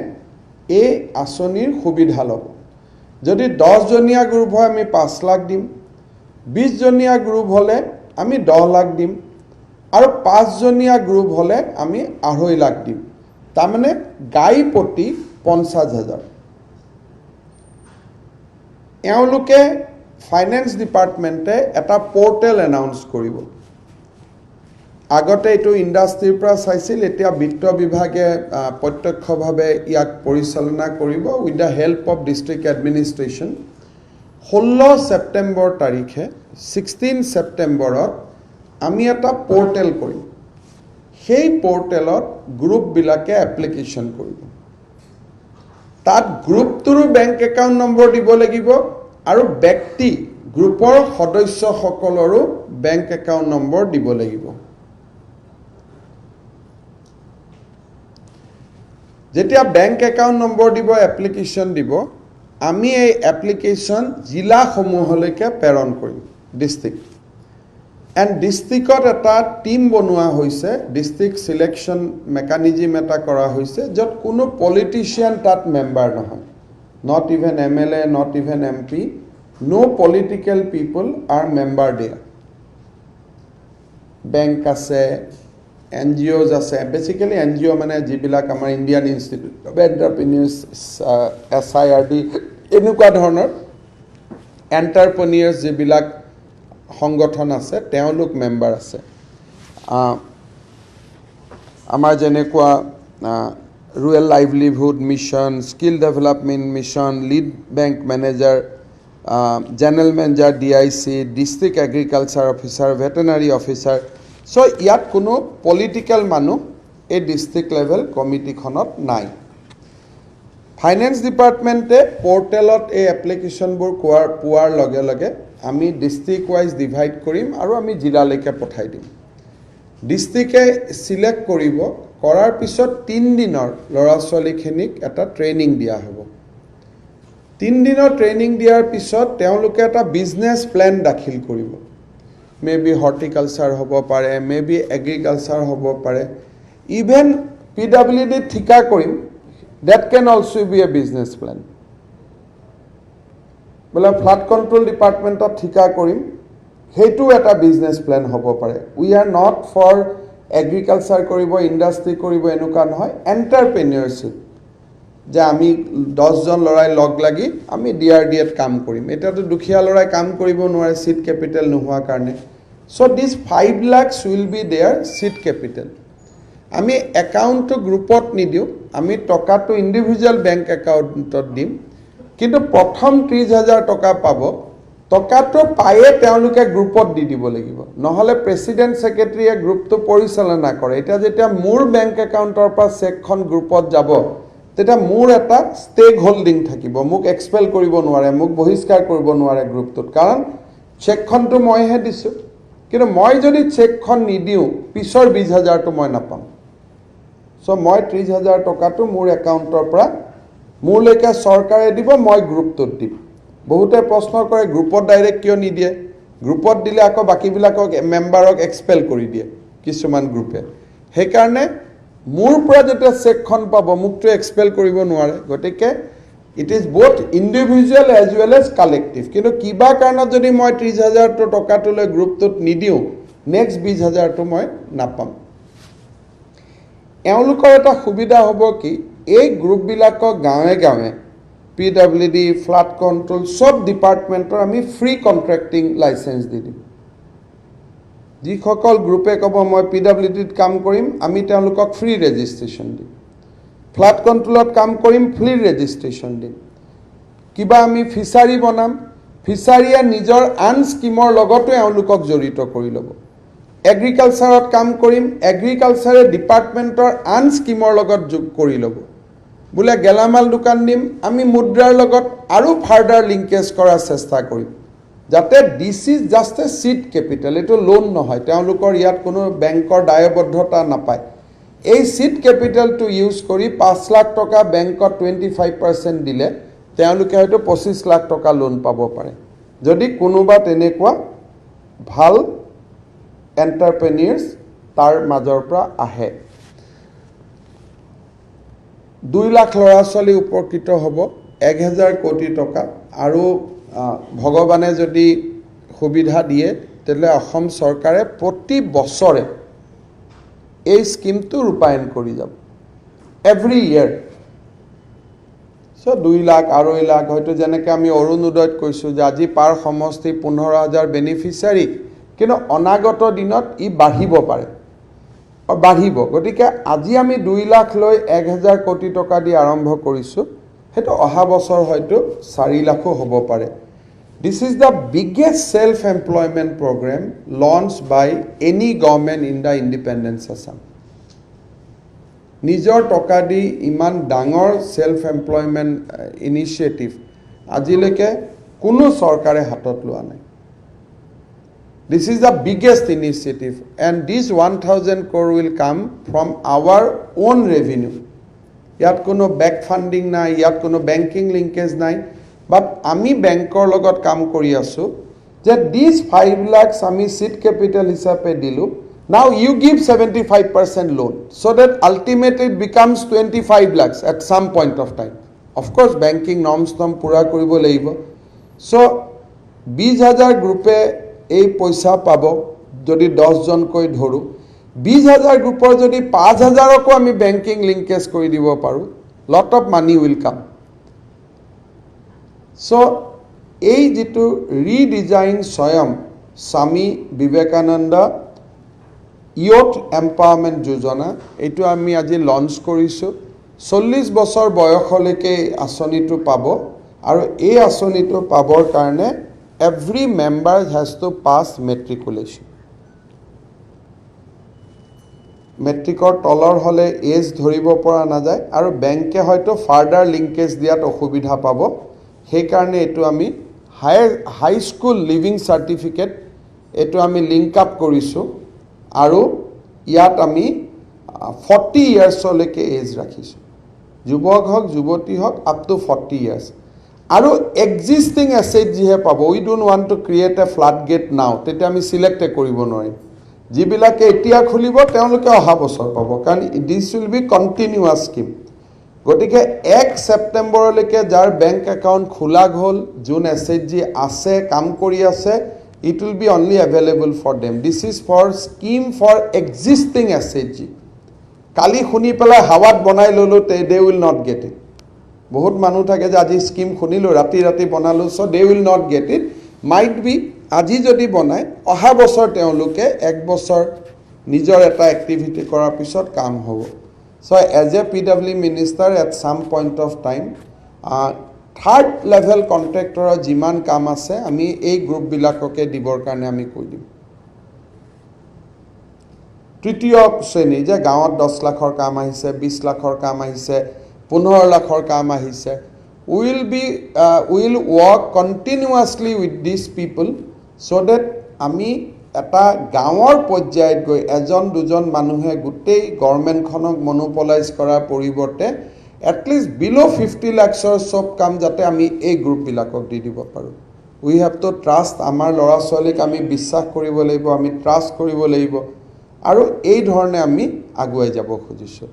এই আঁচনিৰ সুবিধা ল'ব। যদি 10জনীয়া গ্ৰুপ হয় আমি 5 লাখ দিম, 20জনীয়া গ্ৰুপ হ'লে আমি 10 লাখ দিম আৰু 5জনীয়া গ্ৰুপ হ'লে আমি 2.5 লাখ দিম। তাৰমানে গাই প্ৰতি 50,000। এওঁলোকে ফাইনেন্স ডিপাৰ্টমেণ্টে এটা পৰ্টেল এনাউন্স কৰিব। আগতে এইটো ইণ্ডাষ্ট্ৰিৰ পৰা চাইছিল, এতিয়া বিত্ত বিভাগে প্ৰত্যক্ষভাৱে ইয়াক পৰিচালনা কৰিব with the help of district administration. 16 September তাৰিখে 16 ছেপ্টেম্বৰত আমি এটা পৰ্টেল কৰিম। সেই পৰ্টেলত গ্ৰুপবিলাকে এপ্লিকেশ্যন কৰিব। তাত গ্ৰুপটোৰো বেংক একাউণ্ট নম্বৰ দিব লাগিব আৰু ব্যক্তি গ্ৰুপৰ সদস্যসকলৰো বেংক একাউণ্ট নম্বৰ দিব লাগিব। যেতিয়া বেংক একাউণ্ট নম্বৰ দিব, এপ্লিকেশ্যন দিব, আমি এই এপ্লিকেশ্যন জিলাসমূহলৈকে প্ৰেৰণ কৰিম, ডিষ্ট্ৰিক্ট। এণ্ড ডিষ্ট্ৰিক্টত এটা টিম বনোৱা হৈছে, ডিষ্ট্ৰিক্ট চিলেকশ্যন মেকানিজিম এটা কৰা হৈছে, য'ত কোনো পলিটিচিয়ান তাত মেম্বাৰ নহয়, not even MLA, not even MP, no political people are member there. Bank আছে, NGOs আছে, বেচিকেলি NGO মানে যিবিলাক আমাৰ ইণ্ডিয়ান ইনষ্টিটিউট অফ এণ্টাৰপ্ৰিনিউৰ্ছ, SIRD, এনেকুৱা ধৰণৰ এণ্টাৰপ্ৰিনিউৰ্ছ যিবিলাক সংগঠন আছে তেওঁলোক মেম্বাৰ আছে। আমাৰ যেনেকুৱা rural livelihood mission, skill development mission, lead bank manager, general manager, DIC, district agriculture officer, veterinary officer. So ইয়াত কোনো political মানুহ এই district level committee খনত নাই. Finance department portalot এই application বোৰ পোৱাৰ লগে লগে আমি district wise divide কৰিম আৰু আমি জিলালৈকে পঠাই দিম. ডিষ্ট্ৰিক্টে সিলেক্ট কৰিব কৰাৰ পিছত 3 দিনৰ ল'ৰা ছোৱালীখিনিক এটা ট্ৰেইনিং দিয়া হ'ব. 3 দিনৰ ট্ৰেইনিং দিয়াৰ পিছত তেওঁলোকে এটা বিজনেছ প্লেন দাখিল কৰিব. মেবি হৰ্টিকালচাৰ হ'ব পাৰে, মেবি এগ্ৰিকালচাৰ হ'ব পাৰে, ইভেন PWD ঠিকা কৰিম, that can also be a business plan. বোলে ফ্লাড কন্ট্ৰোল ডিপাৰ্টমেণ্টত ঠিকা কৰিম, সেইটো এটা বিজনেছ প্লেন হ'ব পাৰে. We are not for agriculture কৰিব, ইণ্ডাষ্ট্ৰি কৰিব, এনেকুৱা নহয়. এণ্টাৰপ্ৰেনিয়ৰশ্বিপ, যে আমি 10জন ল'ৰাই লগ লাগি আমি DRDAত কাম কৰিম. এতিয়াতো দুখীয়া ল'ৰাই কাম কৰিব নোৱাৰে চিট কেপিটেল নোহোৱাৰ কাৰণে. So' this 5 lakhs will be there seed capital. আমি একাউণ্টটো গ্ৰুপত নিদিওঁ, আমি টকাটো ইণ্ডিভিজুৱেল বেংক একাউণ্টত দিম. কিন্তু প্ৰথম 30,000 টকা পাব, টকাটো পায়ে তেওঁলোকে গ্ৰুপত দি দিব লাগিব, নহ'লে প্ৰেচিডেণ্ট ছেক্ৰেটাৰীয়ে গ্ৰুপটো পৰিচালনা কৰে. এতিয়া যেতিয়া মোৰ বেংক একাউণ্টৰ পৰা চেকখন গ্ৰুপত যাব, তেতিয়া মোৰ এটা ষ্টেক হোল্ডিং থাকিব. মোক এক্সপেল কৰিব নোৱাৰে, মোক বহিষ্কাৰ কৰিব নোৱাৰে গ্ৰুপটোত, কাৰণ চেকখনটো মইহে দিছোঁ. কিন্তু মই যদি চেকখন নিদিওঁ, পিছৰ 20,000টো মই নাপাম. চ' মই 30,000 টকাটো মোৰ একাউণ্টৰ পৰা মোৰলৈকে চৰকাৰে দিব, মই গ্ৰুপটোত দিম. বহুতে প্ৰশ্ন কৰে গ্ৰুপত ডাইৰেক্ট কিয় নিদিয়ে? গ্ৰুপত দিলে আকৌ বাকীবিলাকক মেম্বাৰক এক্সপেল কৰি দিয়ে কিছুমান গ্ৰুপে. সেইকাৰণে মোৰ পৰা যেতিয়া চেকখন পাব, মোকতো এক্সপেল কৰিব নোৱাৰে. গতিকে it is both individual as well as collective. কিন্তু কিবা কাৰণত যদি মই 30,000 টকাটোলৈ গ্ৰুপটোত নিদিওঁ, নেক্সট 20,000টো মই নাপাম. এওঁলোকৰ এটা সুবিধা হ'ব কি, এই গ্ৰুপবিলাকক গাঁৱে গাঁৱে PWD, ফ্লাড কণ্ট্ৰোল, সব ডিপাৰ্টমেণ্টৰ আমি ফ্ৰী কণ্ট্ৰেক্টিং লাইচেঞ্চ দি দিম. যিসকল গ্ৰুপে ক'ব মই PWDত কাম কৰিম, আমি তেওঁলোকক ফ্ৰী ৰেজিষ্ট্ৰেশ্যন দিম. ফ্লাড কণ্ট্ৰোলত কাম কৰিম, ফ্ৰী ৰেজিষ্ট্ৰেশ্যন দিম. কিবা আমি ফিচাৰী বনাম, ফিচাৰীয়ে নিজৰ আন স্কিমৰ লগতো এওঁলোকক জড়িত কৰি ল'ব. এগ্ৰিকালচাৰত কাম কৰিম, এগ্ৰিকালচাৰে ডিপাৰ্টমেণ্টৰ আন স্কিমৰ লগত যোগ কৰি ল'ব. বোলে গেলামাল দোকান দিম, আমি মুদ্ৰাৰ লগত আৰু ফাৰ্ডাৰ লিংকেজ কৰাৰ চেষ্টা কৰিম, যাতে this is just a seed capital, এইটো লোন নহয়. তেওঁলোকৰ ইয়াত কোনো বেংকৰ দায়বদ্ধতা নাপায়. এই চিট কেপিটেলটো ইউজ কৰি 5 লাখ টকা বেংকত 25% দিলে তেওঁলোকে হয়তো 25 লাখ টকা লোন পাব পাৰে, যদি কোনোবা তেনেকুৱা ভাল এণ্টাৰপ্ৰেনিয়ৰ্ছ তাৰ মাজৰ পৰা আহে. 2 লাখ ল'ৰা ছোৱালী উপকৃত হ'ব, 1,000 কোটি টকা. আৰু ভগৱানে যদি সুবিধা দিয়ে, তেতিয়াহ'লে অসম চৰকাৰে প্ৰতি বছৰে এই স্কিমটো ৰূপায়ণ কৰি যাব, এভৰি ইয়েৰ. চ' 2 লাখ, 2.5 লাখ, হয়তো যেনেকৈ আমি অৰুণোদয়ত কৈছোঁ যে আজি পাৰ সমষ্টি 15,000 বেনিফিচিয়াৰী, কিন্তু অনাগত দিনত ই বাঢ়িব পাৰে, বাঢ়িব. গতিকে আজি আমি 2 লাখ লৈ 1,000 কোটি টকা দি আৰম্ভ কৰিছোঁ, সেইটো অহা বছৰ হয়তো 4 লাখো হ'ব পাৰে. This is the biggest self employment programme launch by any government in the independent Assam. নিজৰ টকা দি ইমান ডাঙৰ সেল্ফ এমপ্লয়মেণ্ট ইনিচিয়েটিভ আজিলৈকে কোনো চৰকাৰে হাতত লোৱা নাই. This is the biggest initiative, and this 1,000 crore will come from our own revenue. ইয়াত কোনো বেক ফাণ্ডিং নাই, ইয়াত কোনো বেংকিং লিংকেজ নাই, বাট আমি বেংকৰ লগত কাম কৰি আছোঁ যে দিছ 5 lakhs আমি চিট কেপিটেল হিচাপে দিলোঁ. Now you give 75% loan, so that ultimately it becomes 25 lakhs at some point of time. Of course, banking norms পূৰা কৰিব লাগিব. So 20,000 গ্ৰুপে এই পইচা পাব, যদি 10জনকৈ ধৰোঁ, 20,000 গ্ৰুপৰ যদি 5,000কো আমি বেংকিং লিংকেজ কৰি দিব পাৰোঁ, lot of money will come. চ' এই যিটো ৰিডিজাইন স্বয়ং স্বামী বিবেকানন্দ ইয়থ এম্পাৱাৰমেণ্ট যোজনা এইটো আমি আজি লঞ্চ কৰিছোঁ 40 বছৰ বয়সলৈকে আঁচনিটো পাব আৰু এই আঁচনিটো পাবৰ কাৰণে every member has to pass matriculation মেট্ৰিকৰ তলৰ হ'লে এজ ধৰিব পৰা নাযায় আৰু বেংকে হয়তো ফাৰ্ডাৰ লিংকেজ দিয়াত অসুবিধা পাব সেইকাৰণে এইটো আমি হাই স্কুল লিভিং চাৰ্টিফিকেট এইটো আমি লিংক আপ কৰিছোঁ আৰু ইয়াত আমি 40 ইয়াৰ্ছলৈকে এজ ৰাখিছোঁ যুৱক হওক যুৱতী হওক আপ টু 40 ইয়াৰ্ছ আৰু এক্সিষ্টিং এছেট যিহে পাব we don't want to create a flood gate now তেতিয়া আমি চিলেক্টে কৰিব নোৱাৰিম যিবিলাকে এতিয়া খুলিব তেওঁলোকে অহা বছৰ পাব কাৰণ দিছ উইল বি কণ্টিনিউৱাছ স্কিম গতিকে 1 ছেপ্টেম্বৰলৈকে যাৰ বেংক একাউণ্ট খোলা হ'ল যোন এছেট যি আছে কাম কৰি আছে it will be only available for them this is for scheme for existing SHG kali khuni pela hawat banai lolo they will not get it bahut manu thake je aji scheme khunilo rati banalu so they will not get it might be aji jodi banai oha bochor teoluke ek bochor nijor eta activity korar pisot kaam hobo so as a PW minister at some point of time third level কন্ট্ৰেক্টৰৰ যিমান কাম আছে আমি এই group বিলাককে দিবৰ কাৰণে আমি কৈ দিম তৃতীয় শ্ৰেণী যে গাঁৱত 10 লাখৰ কাম আহিছে 20 লাখৰ কাম আহিছে 15 লাখৰ কাম আহিছে will work continuously with this people so that আমি এটা গাঁৱৰ পৰ্যায়ত গৈ এজন দুজন মানুহে গোটেই গভৰ্ণমেণ্টখনক মনোপলাইজ কৰাৰ পৰিৱৰ্তে at least below 50 lakhs or sub kam jate ami ei group bilakok di dibo paru we have to trust amar lora solik ami biswas koribo laibo ami trust koribo laibo aru ei dhorne ami aguai jabo khojisu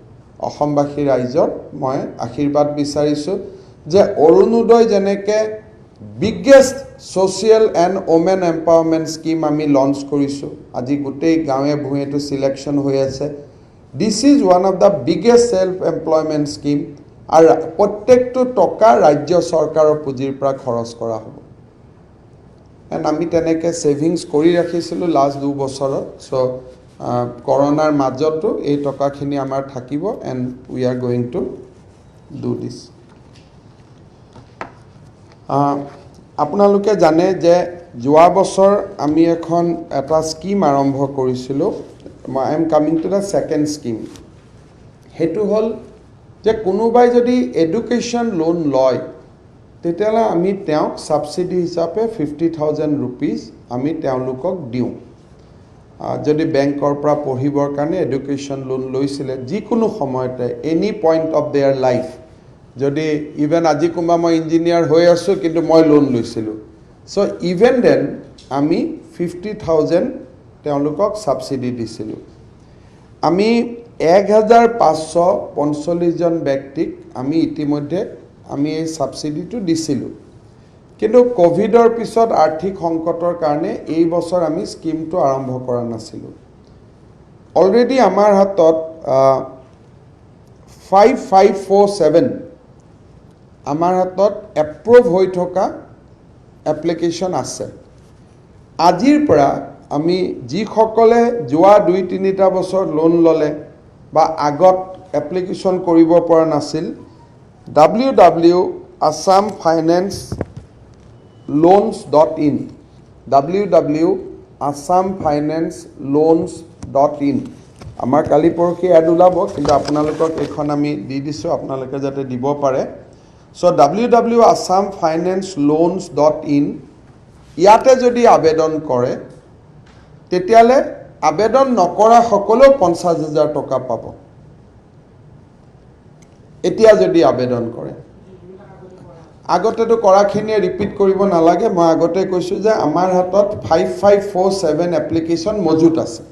অসমবাসী ৰাইজৰ মই আশীৰ্বাদ বিচাৰিছো যে Orunodoi জেনেকে biggest social and women empowerment scheme ami launch korisu আজি গোটেই গাঁৱে ভুঁয়েটো selection হৈ আছে This is one of the biggest self-employment scheme. আৰু প্ৰত্যেকটো টকা ৰাজ্য চৰকাৰৰ পুঁজিৰ পৰা খৰচ কৰা হ'ব। এণ্ড আমি তেনেকৈ ছেভিংছ কৰি ৰাখিছিলোঁ লাষ্ট 2 বছৰত। চ' কৰোনাৰ মাজতো এই টকাখিনি আমাৰ থাকিব and we are going to do দিছ। আপোনালোকে জানে যে যোৱা বছৰ আমি এখন এটা স্কিম আৰম্ভ কৰিছিলোঁ। I am coming to the second scheme. হেতু হল যে কোনোবাই যদি এডুকেশ্যন লোন লয় তেতিয়ালে আমি তেওঁক সাবসিডি হিচাপে 50,000 rupees আমি তেওঁলোকক দিওঁ যদি বেংকৰ পৰা পঢ়িবৰ কাৰণে এডুকেশ্যন লোন লৈছিলে যিকোনো সময়তে any point of there life যদি ইভেন আজি কোনোবা মই ইঞ্জিনিয়াৰ হৈ আছো কিন্তু মই লোন লৈছিলোঁ সো ইভেন দেন আমি 50,000 তেওঁলোকক সাবসিডি দিছিলোঁ আমি 1545 জন ব্যক্তিক আমি ইতিমধ্যে আমি এই সাবসিডিটো দিছিলোঁ কিন্তু কোভিডৰ পিছত আৰ্থিক সংকটৰ কাৰণে এই বছৰ আমি স্কিমটো আৰম্ভ কৰা নাছিলোঁ অলৰেডি আমাৰ হাতত 5547 আমাৰ হাতত এপ্ৰুভ হৈ থকা এপ্লিকেশ্যন আছে আজিৰ পৰা আমি যিসকলে যোৱা 2-3টা বছৰ লোন ললে বা আগত এপ্লিকেশ্যন কৰিব পৰা নাছিল www.assamfinanceloans.in www.assamfinanceloans.in আমাৰ কালি পৰখি এড ওলাব কিন্তু আপোনালোকক এখন আমি দি দিছো আপোনালোকে যাতে দিব পাৰে সো www.assamfinanceloans.in ইয়াতে যদি আবেদন কৰে তেতিয়ালে আবেদন নকৰা সকলো 50,000 টকা পাব এতিয়া যদি আবেদন কৰে আগতেটো কৰাখিনিয়ে ৰিপিট কৰিব নালাগে মই আগতে কৈছো যে আমাৰ হাতত 5547 এপ্লিকেশ্যন মজুত আছে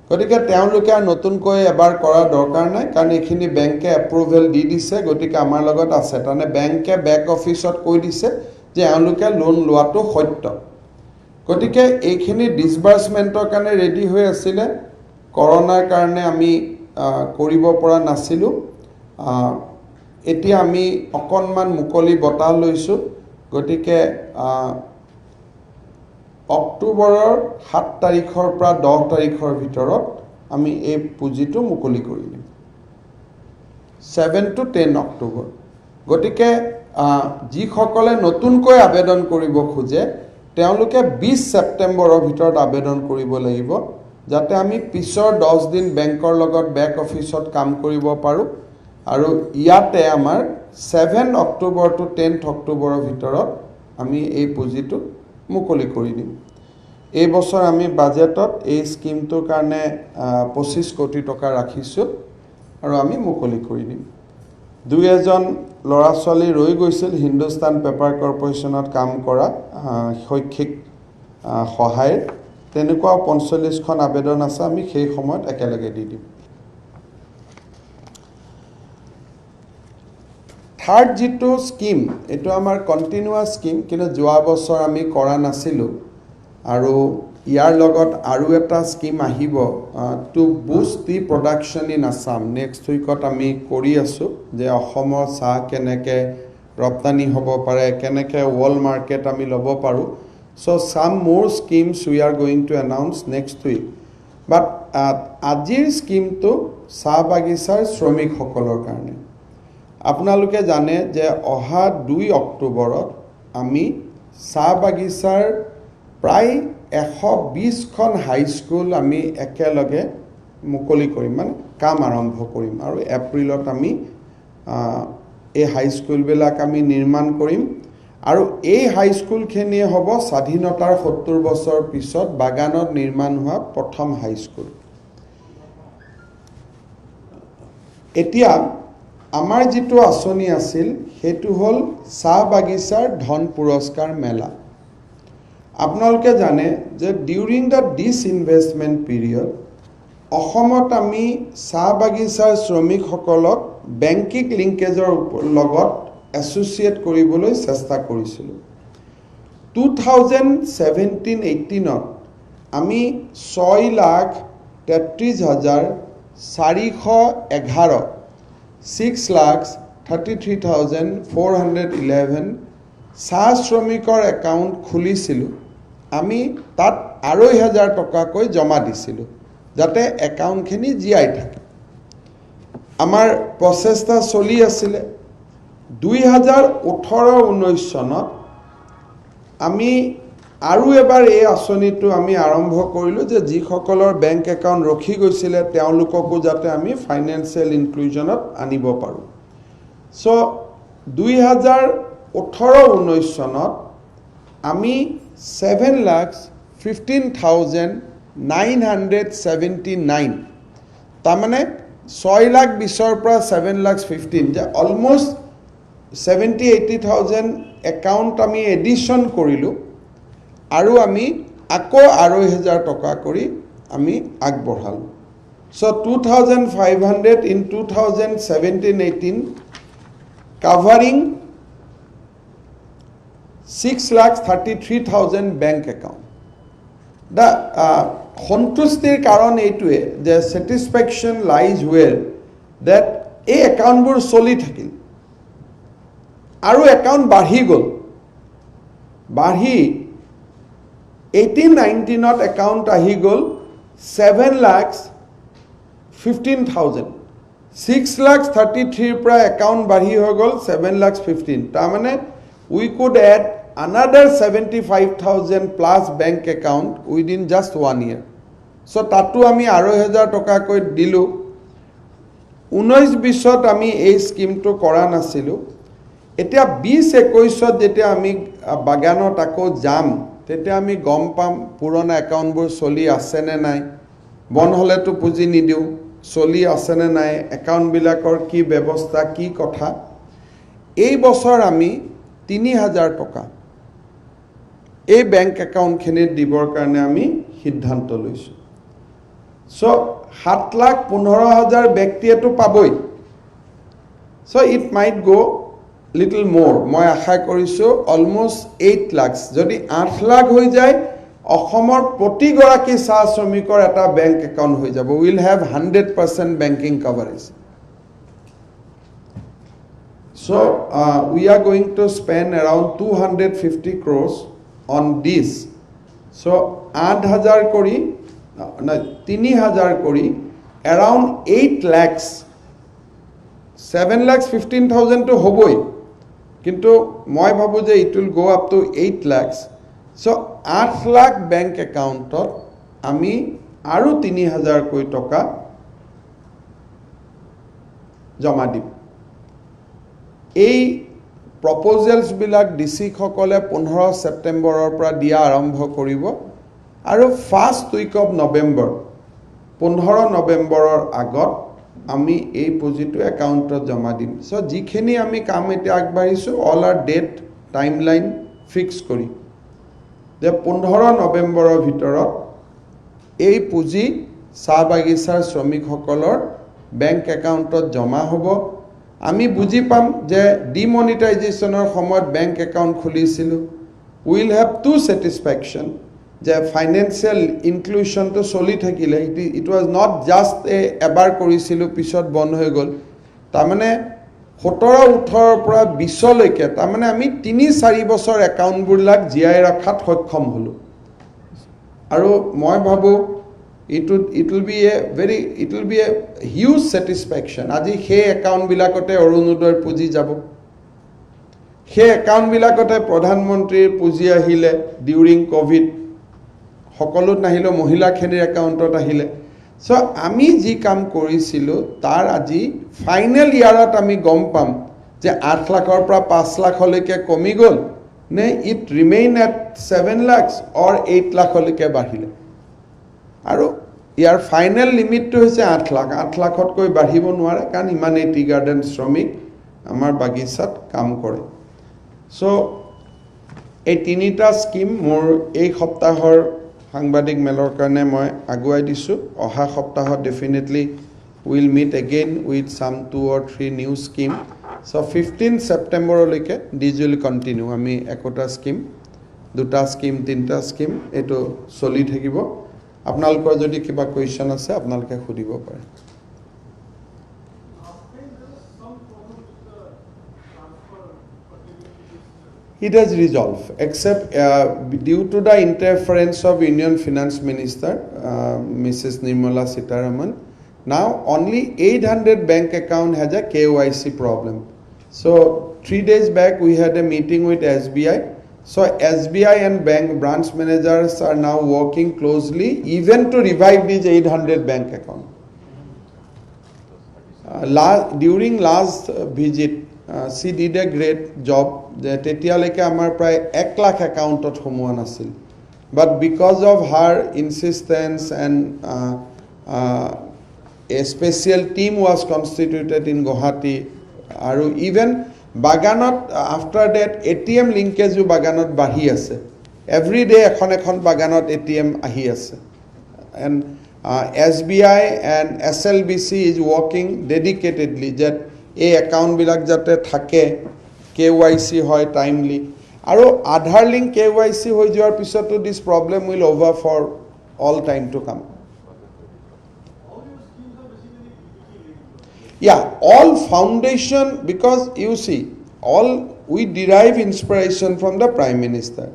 গতিকে তেওঁলোকে নতুনকৈ এবাৰ কৰা দৰকাৰ নাই কাৰণ এখিনি বেংকে এপ্ৰুভেল দি দিছে গতিকে আমাৰ লগত আছে তানে বেংকে বেক অফিসত কৈ দিছে যে তেওঁলোকে লোন লোৱাটো সত্য গতিকে এইখিনি ডিসবাৰ্সমেন্টৰ কাৰণে ৰেডি হৈ আছিল কৰোনাৰ কাৰণে আমি কৰিব পৰা নাছিলো এতিয়া আমি অকনমান মুকলি বতাহ লৈছো গতিকে অক্টোবৰৰ 7 তাৰিখৰ পৰা 10 তাৰিখৰ ভিতৰত আমি এই পুঁজিটো মুকলি কৰি দিম 7 to 10 অক্টোবৰ গতিকে যিসকলে নতুনকৈ আবেদন কৰিব খোজে তেওঁলোকে 20 ছেপ্টেম্বৰৰ ভিতৰত আবেদন কৰিব লাগিব যাতে আমি পিছৰ 10 দিন বেংকৰ লগত বেক অফিচত কাম কৰিব পাৰোঁ আৰু ইয়াতে আমাৰ 7 অক্টোবৰ to 10 অক্টোবৰৰ ভিতৰত আমি এই পুঁজিটো মুকলি কৰি দিম এই বছৰ আমি বাজেটত এই স্কিমটোৰ কাৰণে 25 কোটি টকা ৰাখিছোঁ আৰু আমি মুকলি কৰি দিম দুই এজন ল'ৰা ছোৱালী ৰৈ গৈছিল হিন্দুস্তান পেপাৰ কৰ্পোৰেশ্যনত কাম কৰা শৈক্ষিক সহায় তেনেকুৱা 45খন আবেদন আছে আমি সেই সময়ত একেলগে দি দিম থাৰ্ড যিটো স্কিম এটো আমাৰ কন্টিনিউয়াস স্কিম কিন্তু যোৱা বছৰ আমি কৰা নাছিলো আৰু ইয়াৰ লগত আৰু এটা স্কিম আহিব to boost the production in Assam next উইকত আমি কৰি আছো যে অসমৰ চাহ কেনেকে ৰপ্তানি হ'ব পাৰে কেনেকে ওয়াৰ্ল্ড মাৰ্কেট আমি ল'ব পাৰো so some more schemes we are going to announce next week but আজিৰ স্কিম তো চাহ বাগিচাৰ শ্ৰমিক সকলৰ কাৰণে আপোনালোকে জানে যে অহা 2 অক্টোবৰত আমি চাহ বাগিচাৰ প্ৰায় 120খন হাই স্কুল আমি একেলগে মুকলি কৰিম মানে কাম আৰম্ভ কৰিম আৰু এপ্ৰিলত আমি এই হাই স্কুলবিলাক আমি নিৰ্মাণ কৰিম আৰু এই হাই স্কুলখিনি হ'ব স্বাধীনতাৰ 70 বছৰ পিছত বাগানত নিৰ্মাণ হোৱা প্ৰথম হাই স্কুল এতিয়া আমাৰ যেটো আঁচনি আছিল হেতু হল চাহ বাগিচাৰ ধন পুৰস্কাৰ মেলা আপোনালোকে জানে যে ডিউৰিং দা ডিসইনভেষ্টমেন্ট পিৰিয়ড অসমত আমি চাহ বাগিচাৰ শ্ৰমিক সকলক বেংকিং লিংকেজৰ লগত এছ'চিয়েট কৰিবলৈ চেষ্টা কৰিছিলো 2017-18 আমি 6,33,411 6,33,411 চাহ শ্ৰমিকৰ একাউণ্ট খুলিছিলো আমি তাত 2,500 টকাকৈ জমা দিছিলো যাতে একাউণ্টখিনি জিয়াই থাকে আমাৰ প্ৰচেষ্টা চলি আছিল 2018-19 চনত আমি আৰু এবাৰ এই আঁচনিটো আমি আৰম্ভ কৰিলো যে যিসকলৰ বেংক একাউণ্ট ৰখি গৈছিল তেওঁলোককো যাতে আমি ফাইনান্সিয়েল ইনক্লুজনত আনিব পাৰো সো 2018-19 চনত আমি 7,15,979 তাৰমানে 6,20,000 পৰা 7,15,000 যে অলমোষ্ট 70,000-80,000 একাউণ্ট আমি এডিশন কৰিলো আৰু আমি আকৌ 2,500 টকা কৰি আমি আগবঢ়ালো so 2,500 in 2017-18 covering 6,33,000 bank account the সন্তুষ্টিৰ কাৰণ এইটোৱে যে satisfaction lies where that এই একাউণ্টবোৰ চলি থাকিল আৰু একাউণ্ট বাঢ়ি গল বাঢ়ি 18-19 একাউণ্ট আহি গল 7,15,000 6,33,000 পৰা একাউণ্ট বাঢ়ি হৈ গল 7,15,000 তাৰমানে we could add another 75,000 plus bank account within just 1 year so তাতো আমি 2,500 টকা কৈ দিলো 19-20ত আমি এই স্কিমটো কৰা নাছিলো এতিয়া 20-21ত যেতিয়া আমি বাগানত আকৌ যাম তেতিয়া আমি গম পাম পুৰণা একাউণ্টবোৰ চলি আছে নে নাই বন হলেতো পুঁজি নিদিও চলি আছে নে নাই একাউণ্ট বিলাকৰ কি ব্যৱস্থা কি কথা এই বছৰ আমি 3,000 টকা এই বেংক একাউণ্টখিনি দিবৰ কাৰণে আমি সিদ্ধান্ত লৈছো সো 7,15,000 ব্যক্তিয়েটো পাবই so it might go little more মই আশা কৰিছো অলমোষ্ট 8 লাখ যদি 8 লাখ হৈ যায় অসমৰ প্ৰতি গৰাকী চাহ শ্ৰমিকৰ এটা বেংক একাউণ্ট হৈ যাব will have 100% banking coverage so we are going to spend around 250 crores on this so 8,000 কৰি না 3000 কৰি around 8 lakhs 7,15,000 to হবই কিন্তু মই ভাবো যে it will go up to 8 lakhs so 8 lakh bank account আমি আৰু 3000 কোটি টকা জমা দিম এই প্ৰপ'জেলছ বিলাক ডিসি সকলে 15 সেপ্টেম্বৰৰ পৰা দিয়া আৰম্ভ কৰিব আৰু ফাৰ্স্ট উইক অফ নৱেম্বৰ 15 নৱেম্বৰৰ আগত আমি এই পুঁজিটো একাউণ্টত জমা দিম সো যিখিনি আমি কাম এতিয়া আগবাঢ়িছো all our date timeline fix কৰি যে 15 নৱেম্বৰৰ ভিতৰত এই পুঁজি চাহ বাগিচাৰ শ্ৰমিকসকলৰ বেংক একাউণ্টত জমা হ'ব আমি বুজি পাম যে ডিমনিটাইজেশনৰ সময়ত বেংক একাউণ্ট খুলিছিলো উইল হ্যাভ টু স্যাটিসফ্যাকশন যে ফাইনেন্সিয়াল ইনক্লুশনটো চলি থাকিলে ইট ওয়াজ নট জাস্ট এবাৰ কৰিছিলো পিছত বন্ধ হৈ গ'ল তাৰমানে 17-18 পৰা 20 লৈকে তাৰমানে আমি 3-4 বছৰ একাউণ্টবিলাক জিয়াই ৰখাত সক্ষম হলো আৰু মই ভাবো it will be a huge satisfaction আজি সেই একাউণ্ট বিলাকতে অৰুণোদয়ৰ পুঁজি যাব সেই একাউণ্ট বিলাকতে প্ৰধানমন্ত্ৰীৰ পুঁজি আহিলে ডিউৰিং কোভিড সকলো নাহিলে মহিলাখিনিৰ একাউণ্টত আহিলে সো আমি যি কাম কৰিছিলো তাৰ আজি ফাইনেল ইয়াৰত আমি গম পাম যে 8 লাখৰ পৰা 5 লাখলৈকে কমি গ'ল নে it remain at 7 lakhs or 8 লাখলৈকে বাঢ়িলে আৰু ইয়াৰ ফাইনেল লিমিটটো হৈছে 8 লাখ 8 লাখতকৈ বাঢ়িব নোৱাৰে কাৰণ ইমানেই টি গাৰ্ডেন শ্ৰমিক আমাৰ বাগিচাত কাম কৰে সো এই তিনিটা স্কিম মোৰ এই সপ্তাহৰ সাংবাদিক মেলৰ কাৰণে মই আগুৱাই দিছো অহা সপ্তাহত definitely will meet again with some 2 or 3 new scheme so 15 সেপ্টেম্বৰলৈকে দিজ উইল কন্টিনিউ আমি একটা স্কিম দুটা স্কিম তিনটা স্কিম এটো চলি থাকিব আপোনালোকৰ যদি কিবা কোৱেশ্চন আছে আপোনালোকে সুধিব পাৰে It has resolved except due to the interference of Union Finance Minister Mrs. Nirmala Sitharaman now only 800 bank account has a KYC problem so 3 days back we had a meeting with SBI so SBI and bank branch managers are now working closely even to revive these 800 bank account during last visit she did a great job that etialeke amar pray 1 lakh account ot homoan asil but because of her insistence and a special team was constituted in Guwahati aru even baganot after that ATM linkage u baganot bahi ase every day ekhon baganot ATM ahi ase and SBI and SLBC is working dedicatedly that a account bilak jate thake KYC hoy timely aru Aadhaar link KYC hoy joar pisoto this problem will over for all time to come yeah all foundation because you see all we derive inspiration from the Prime Minister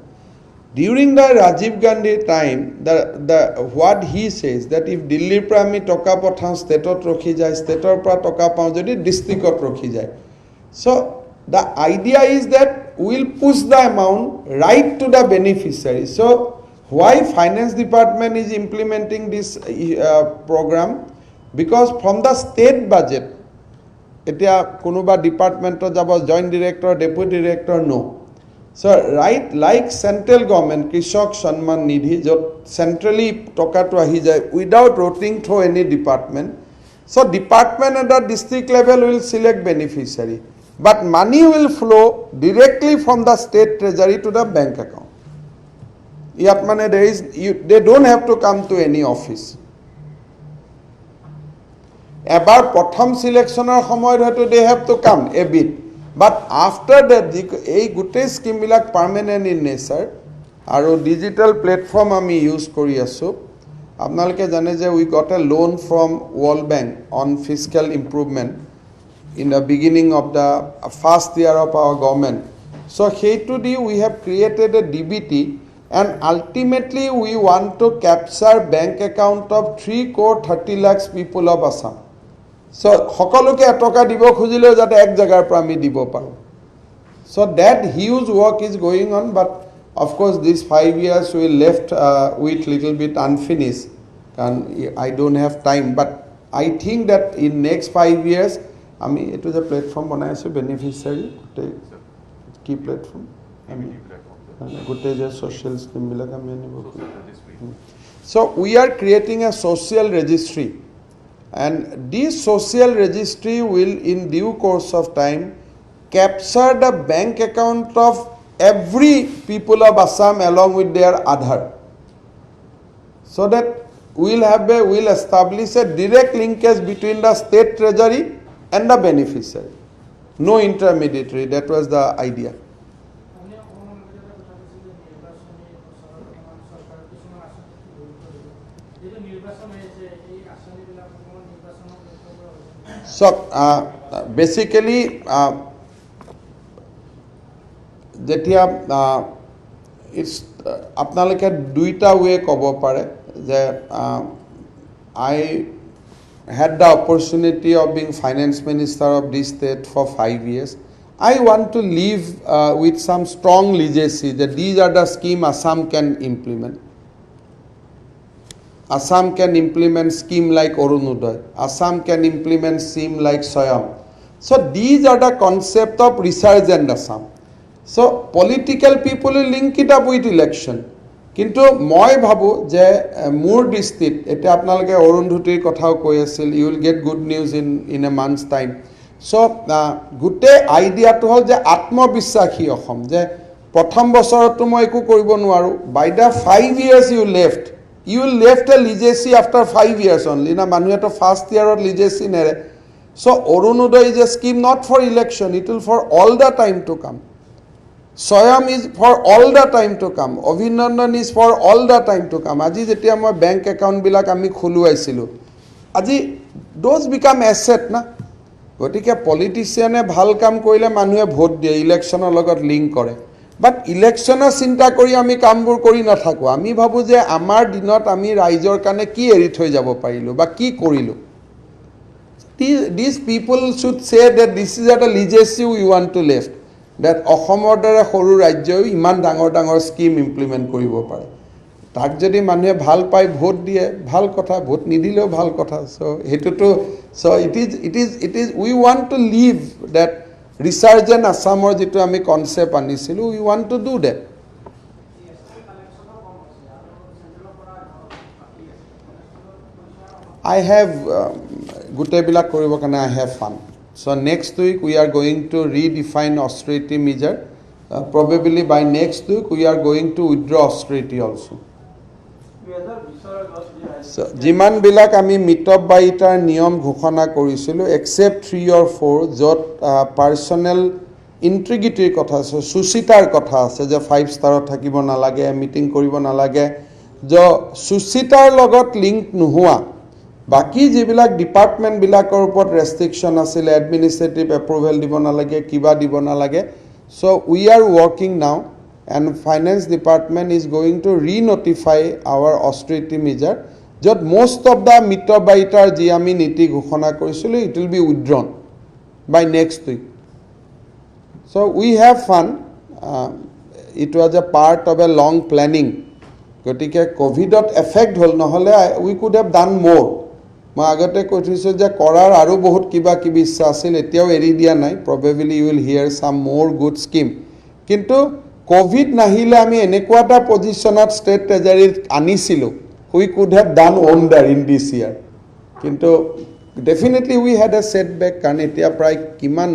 during the Rajiv Gandhi time the what he says that if Delhi pra ami toka pathao state ot rokhi jay state or pra toka pao jodi district ot rokhi jay so the idea is that we'll push the amount right to the beneficiary so why finance department is implementing this program because from the state budget etia konoba department to jabo joint director deputy director no so right like central government Krishak Sanman Nidhi jot centrally toka to ahi jay without routing through any department so department at the district level will select beneficiary but money will flow directly from the state treasury to the bank account yat mane they don't have to come to any office ebar prothom selectioner samoy hoyto they have to come a bit but after that ei gute scheme bilak permanent in nature aru digital platform ami use kori asu apnaloke jane je we got a loan from World Bank on fiscal improvement in the beginning of the first year of our government so hetu we have created a DBT and ultimately we want to capture bank account of 3 crore 30 lakhs people of Assam. So সকলোকে এটকা দিব খুজিলে যাতে এক জায়গাৰ পৰা আমি দিব পাৰো. So that huge work is going on, but of course these 5 years we left with little bit unfinished, and I don't have time, but I think that in next 5 years আমি এটো যে প্ল্যাটফর্ম বনাই আছো beneficiary কি platform আমি গোটে যে social scheme বিলাক আমি আনিব. So we are creating a social registry, and this social registry will in due course of time capture the bank account of every people of Assam along with their Aadhaar, so that we'll establish a direct linkage between the state treasury and the beneficiary, no intermediary. That was the idea. So basically যেতিয়া it's আপোনালোকে দুইটা way ক'ব পাৰে যে I had the opportunity of being finance minister of this state for 5 years. I want to leave with some strong legacy that these are the scheme Assam can implement. Assam can implement scheme like Orunodoy. Assam can implement scheme like Swayam. So these are the concept of resurgent Assam. So political people will link it up with election. কিন্তু মই ভাবো যে মোৰ দৃষ্টিত এটা আপোনালোকে অৰুন্ধুতিৰ কথাও কৈ আছিল, you will get good news in a month's time. চ' গোটেই আইডিয়াটো হ'ল যে আত্মবিশ্বাসী অসম, যে প্ৰথম বছৰতো মই একো কৰিব নোৱাৰোঁ, বাই the 5 years you left a legacy after 5 years only. Na manuheto first year or legacy nere. So Orunodoy is a scheme not for election, it will for all the time to come. Swayam is for all the time to come. Abhinandan is for all the time to come. Aji jetia moi bank account bilak ami khuluaisilu, aji those become asset na. Gotike politician e bhal kam korile manuhe vote die, electioner logot link kore. But ইলেকশনৰ চিন্তা কৰি আমি কামবোৰ কৰি নাথাকো, আমি ভাবো যে আমাৰ দিনত আমি ৰাইজৰ কাৰণে কি এৰি থৈ যাব পাৰিলো বা কি কৰিলো. These people should say that this is a legacy we want to left, that অসমৰ দৰে সৰু ৰাজ্যও ইমান ডাঙৰ ডাঙৰ স্কিম ইমপ্লিমেণ্ট কৰিব পাৰে. তাক যদি মানুহে ভাল পায় ভোট দিয়ে ভাল কথা, ভোট নিদিলেও ভাল কথা. সো হেতুটো so it is we want to leave that resurgent Assamor jitu ami concept anisilu, we want to do that. I have gute bilak koribo kane I have fun. So next week we are going to redefine austerity measure. Probably by next week we are going to withdraw austerity also. So jiman bilak ami mitop baitar niyom ghoshona korisilu except 3 or 4 jot personal integrity kotha ase, susitar kotha ase je 5 star thakibo na lage, meeting koribo na lage, jo susitar logot link nuhua baki jibilak department bilakor upor restriction asile, administrative approval dibo na lage, kiba dibo na lage. So we are working now, and finance department is going to re-notify our austerity measure. Just most of the mitobaitar ji ami niti ghoshona korisilu, it will be withdrawn by next week. So we have fun. It was a part of a long planning. Gotike COVID effect hol nohole we could have done more. মই আগতে কৈছো যে কৰাৰ আৰু বহুত কিবা কিবি ইচ্ছা আছিল, এতিয়াও এৰি দিয়া নাই. Probably you will hear some more good scheme. কিন্তু কোভিড নাহিলে আমি এনেকুৱা এটা পজিশনত ষ্টেট ট্ৰেজাৰী আনিছিলো, we could have done wonder in this year. কিন্তু definitely we had a setback, কাৰণ এতিয়া প্ৰায় কিমান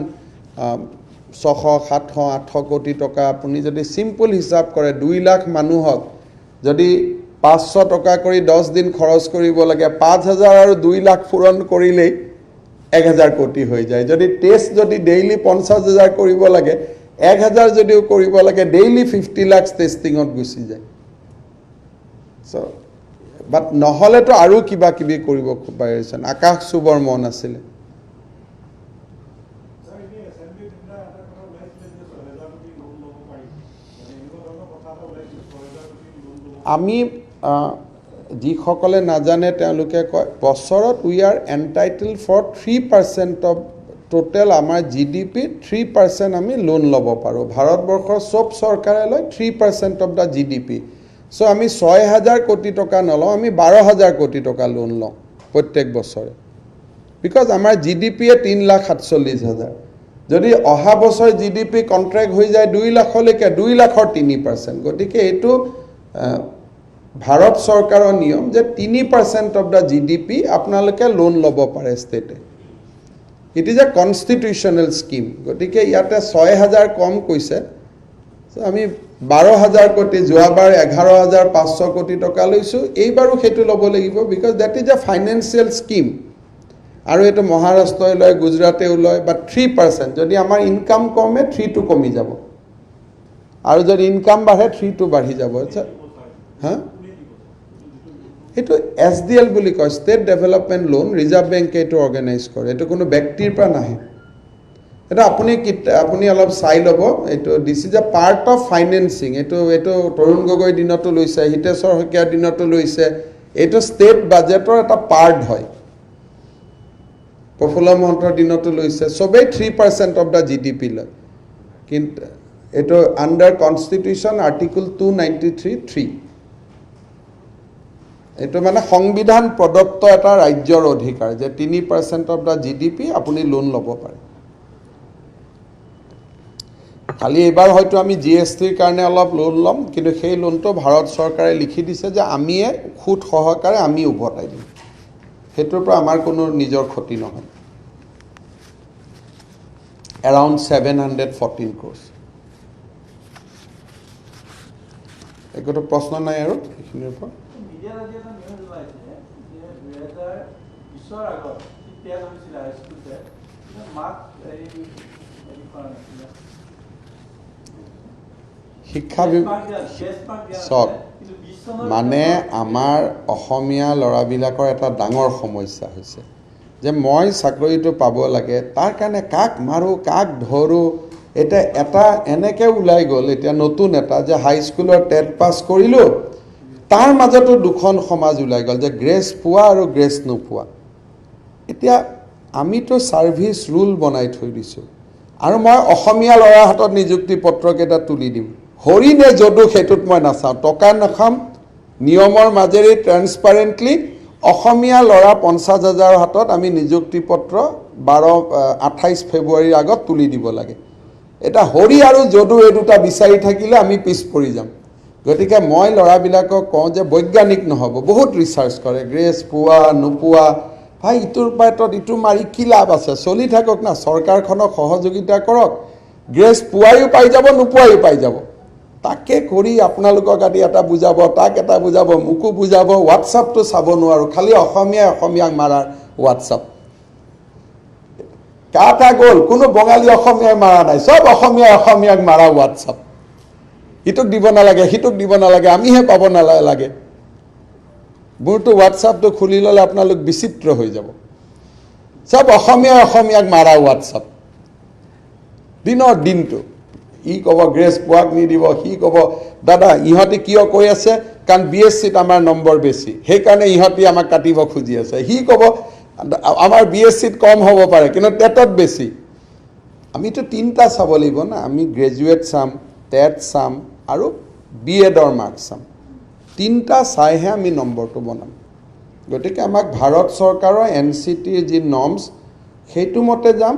600 700 800 কোটি টকা আপুনি যদি সিম্পল হিসাব কৰে 2 লাখ মানুহক যদি 500 টকা কৰি 10 দিন খৰচ কৰিব লাগে, 5000 আৰু 2 লাখ পূৰণ কৰিলে 1000 কোটি হৈ যায়. যদি টেষ্ট যদি ডেইলি 50000 কৰিব লাগে, 1000 যদিও কৰিব লাগে, ডেইলি 50 লাখ টেষ্টিংত গুচি যায়. সো বাট নহলেতো আৰু কিবা কিবি কৰিব পাৰিছেন, আকাশ চুবৰ মন আছিলে. আমি যিসকলে নাজানে তেওঁলোকে কয় বছৰত we are entitled for 3% of total আমাৰ GDP 3% আমি লোন ল'ব পাৰোঁ ভাৰতবৰ্ষৰ চব চৰকাৰে লয় 3% অফ দ্য GDP চ' আমি 6,000 কোটি টকা নলওঁ আমি 12,000 কোটি টকা লোন লওঁ প্ৰত্যেক বছৰে বিকজ আমাৰ GDP-য়ে 3,47,000 যদি অহা বছৰ GDP কন্ট্ৰেক্ট হৈ যায় 2 লাখলৈকে 2 লাখৰ 3% গতিকে এইটো ভাৰত চৰকাৰৰ নিয়ম যে 3% অফ দ্য GDP আপোনালোকে লোন ল'ব পাৰে ষ্টেটে it is a constitutional scheme গতিকে ইয়াতে 6,000 কম কৈছে আমি 12,000 কোটি যোৱাবাৰ 11,500 কোটি টকা লৈছোঁ এইবাৰো সেইটো ল'ব লাগিব because that is a financial scheme আৰু এইটো মহাৰাষ্ট্ৰই লয় গুজৰাটেও লয় বা 3% যদি আমাৰ ইনকাম কমে 3 টো কমি যাব আৰু যদি ইনকাম বাঢ়ে 3 টো বাঢ়ি যাব হা এইটো SDL বুলি কয় ষ্টেট ডেভেলপমেণ্ট লোন ৰিজাৰ্ভ বেংকে এইটো অৰ্গেনাইজ কৰে এইটো কোনো ব্যক্তিৰ পৰা নাহে এটা আপুনি অলপ চাই ল'ব এইটো this is a part of financing এইটো তৰুণ গগৈ দিনতো লৈছে হিতেশ্বৰ শইকীয়াৰ দিনতো লৈছে এইটো ষ্টেট বাজেটৰ এটা পাৰ্ট হয় প্ৰফুল্ল মহন্তৰ দিনতো লৈছে সবেই 3% অফ দ্য GDP লয় কিন্তু এইটো আণ্ডাৰ কনষ্টিটিউশ্যন আৰ্টিকল 293(3) এইটো মানে সংবিধান প্ৰদত্ত এটা ৰাজ্যৰ অধিকাৰ যে 3% অফ দ্য GDP আপুনি লোন ল'ব পাৰে খালি এবাৰ হয়তো আমি GSTৰ কাৰণে অলপ লোন ল'ম কিন্তু সেই লোনটো ভাৰত চৰকাৰে লিখি দিছে যে আমিয়ে সুদ সহকাৰে আমি উভতাই দিম সেইটোৰ পৰা আমাৰ কোনো নিজৰ ক্ষতি নহয় around 714 crores একোটো প্ৰশ্ন নাই আৰু এইখিনিৰ পৰা মিডিয়া আজি এটা নিউজ ওলাইছে যে 2020 আগত টিপিয়া হৈছিল হাইস্কুলতে মাক এই শিক্ষা চক মানে আমাৰ অসমীয়া ল'ৰাবিলাকৰ এটা ডাঙৰ সমস্যা হৈছে যে মই চাকৰিটো পাব লাগে তাৰ কাৰণে কাক মাৰো কাক ধৰো এটা এনেকৈ ওলাই গ'ল এতিয়া নতুন এটা যে হাইস্কুলৰ টেট পাছ কৰিলোঁ তাৰ মাজতো দুখন সমাজ ওলাই গ'ল যে গ্ৰেছ পোৱা আৰু গ্ৰেছ নোপোৱা এতিয়া আমিতো ছাৰ্ভিচ ৰুল বনাই থৈ দিছোঁ আৰু মই অসমীয়া ল'ৰাৰ হাতত নিযুক্তি পত্ৰকেইটা তুলি দিম হৰি নে যদু সেইটোত মই নাচাওঁ টকা নাখাম নিয়মৰ মাজেৰে ট্ৰান্সপাৰেণ্টলি অসমীয়া ল'ৰা 50,000 হাতত আমি নিযুক্তি পত্ৰ 28 ফেব্ৰুৱাৰীৰ আগত তুলি দিব লাগে এটা হৰি আৰু যদু এই দুটা বিচাৰি থাকিলে আমি পিছ পৰি যাম গতিকে মই ল'ৰাবিলাকক কওঁ যে বৈজ্ঞানিক নহ'ব বহুত ৰিচাৰ্চ কৰে গ্ৰেছ পোৱা নোপোৱা ভাই ইটোৰ পাতত ইটো মাৰি কি লাভ আছে চলি থাকক না চৰকাৰখনক সহযোগিতা কৰক গ্ৰেছ পোৱায়ো পাই যাব নোপোৱায়ো পাই যাব তাকে কৰি আপোনালোকক আদি এটা বুজাব তাক এটা বুজাব মোকো বুজাব হোৱাটছআপটো চাব নোৱাৰো খালি অসমীয়াক মাৰাৰ হোৱাটছআপ কাটা গ'ল কোনো বঙালী অসমীয়াই মাৰা নাই সব অসমীয়াক মাৰা হোৱাটছআপ ইটোক দিব নালাগে সিটোক দিব নালাগে আমিহে পাব নালাগে মোৰতো হোৱাটছআপটো খুলি ল'লে আপোনালোক বিচিত্ৰ হৈ যাব সব অসমীয়াক মাৰা হোৱাটছআপ দিনৰ দিনটো ই ক'ব গ্ৰেছ পোৱাক নিদিব সি ক'ব দাদা ইহঁতে কিয় কৈ আছে কাৰণ BSCত আমাৰ নম্বৰ বেছি সেইকাৰণে ইহঁতে আমাক কাটিব খুজি আছে সি ক'ব আমাৰ BSCত কম হ'ব পাৰে কিন্তু টেটত বেছি আমিতো তিনিটা চাব লাগিব না আমি গ্ৰেজুৱেট চাম টেট চাম আৰু BEdৰ মাৰ্ক চাম তিনিটা চাইহে আমি নম্বৰটো বনাম গতিকে আমাক ভাৰত চৰকাৰৰ NCTৰ যি নৰ্মছ সেইটো মতে যাম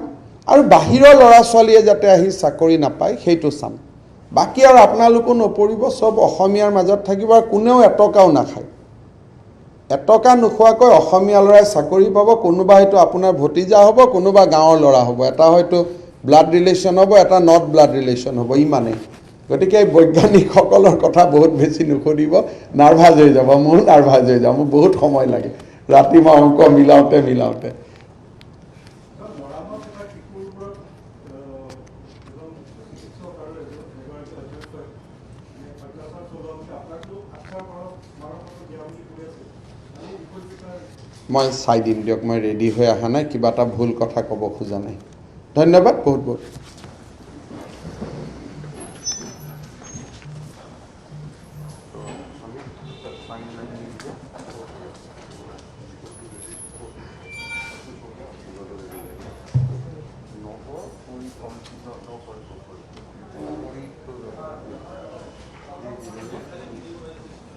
আৰু বাহিৰৰ ল'ৰা ছোৱালীয়ে যাতে আহি চাকৰি নাপায় সেইটো চাম বাকি আৰু আপোনালোকো নপৰিব সব অসমীয়াৰ মাজত থাকিব আৰু কোনেও এটকাও নাখায় এটকা নোখোৱাকৈ অসমীয়া ল'ৰাই চাকৰি পাব কোনোবা হয়তো আপোনাৰ ভতিজা হ'ব কোনোবা গাঁৱৰ ল'ৰা হ'ব এটা হয়তো ব্লাড ৰিলেশ্যন হ'ব এটা নট ব্লাড ৰিলেশ্যন হ'ব ইমানেই গতিকে বৈজ্ঞানিকসকলৰ কথা বহুত বেছি নুসুধিব নাৰ্ভাছ হৈ যাব মোৰ নাৰ্ভাছ হৈ যাব মোৰ বহুত সময় লাগে ৰাতি মই অংক মিলাওঁতে মই চাই দিম দিয়ক মই ৰেডি হৈ অহা নাই কিবা এটা ভুল কথা ক'ব খোজা নাই ধন্যবাদ বহুত পানী লাগি দিব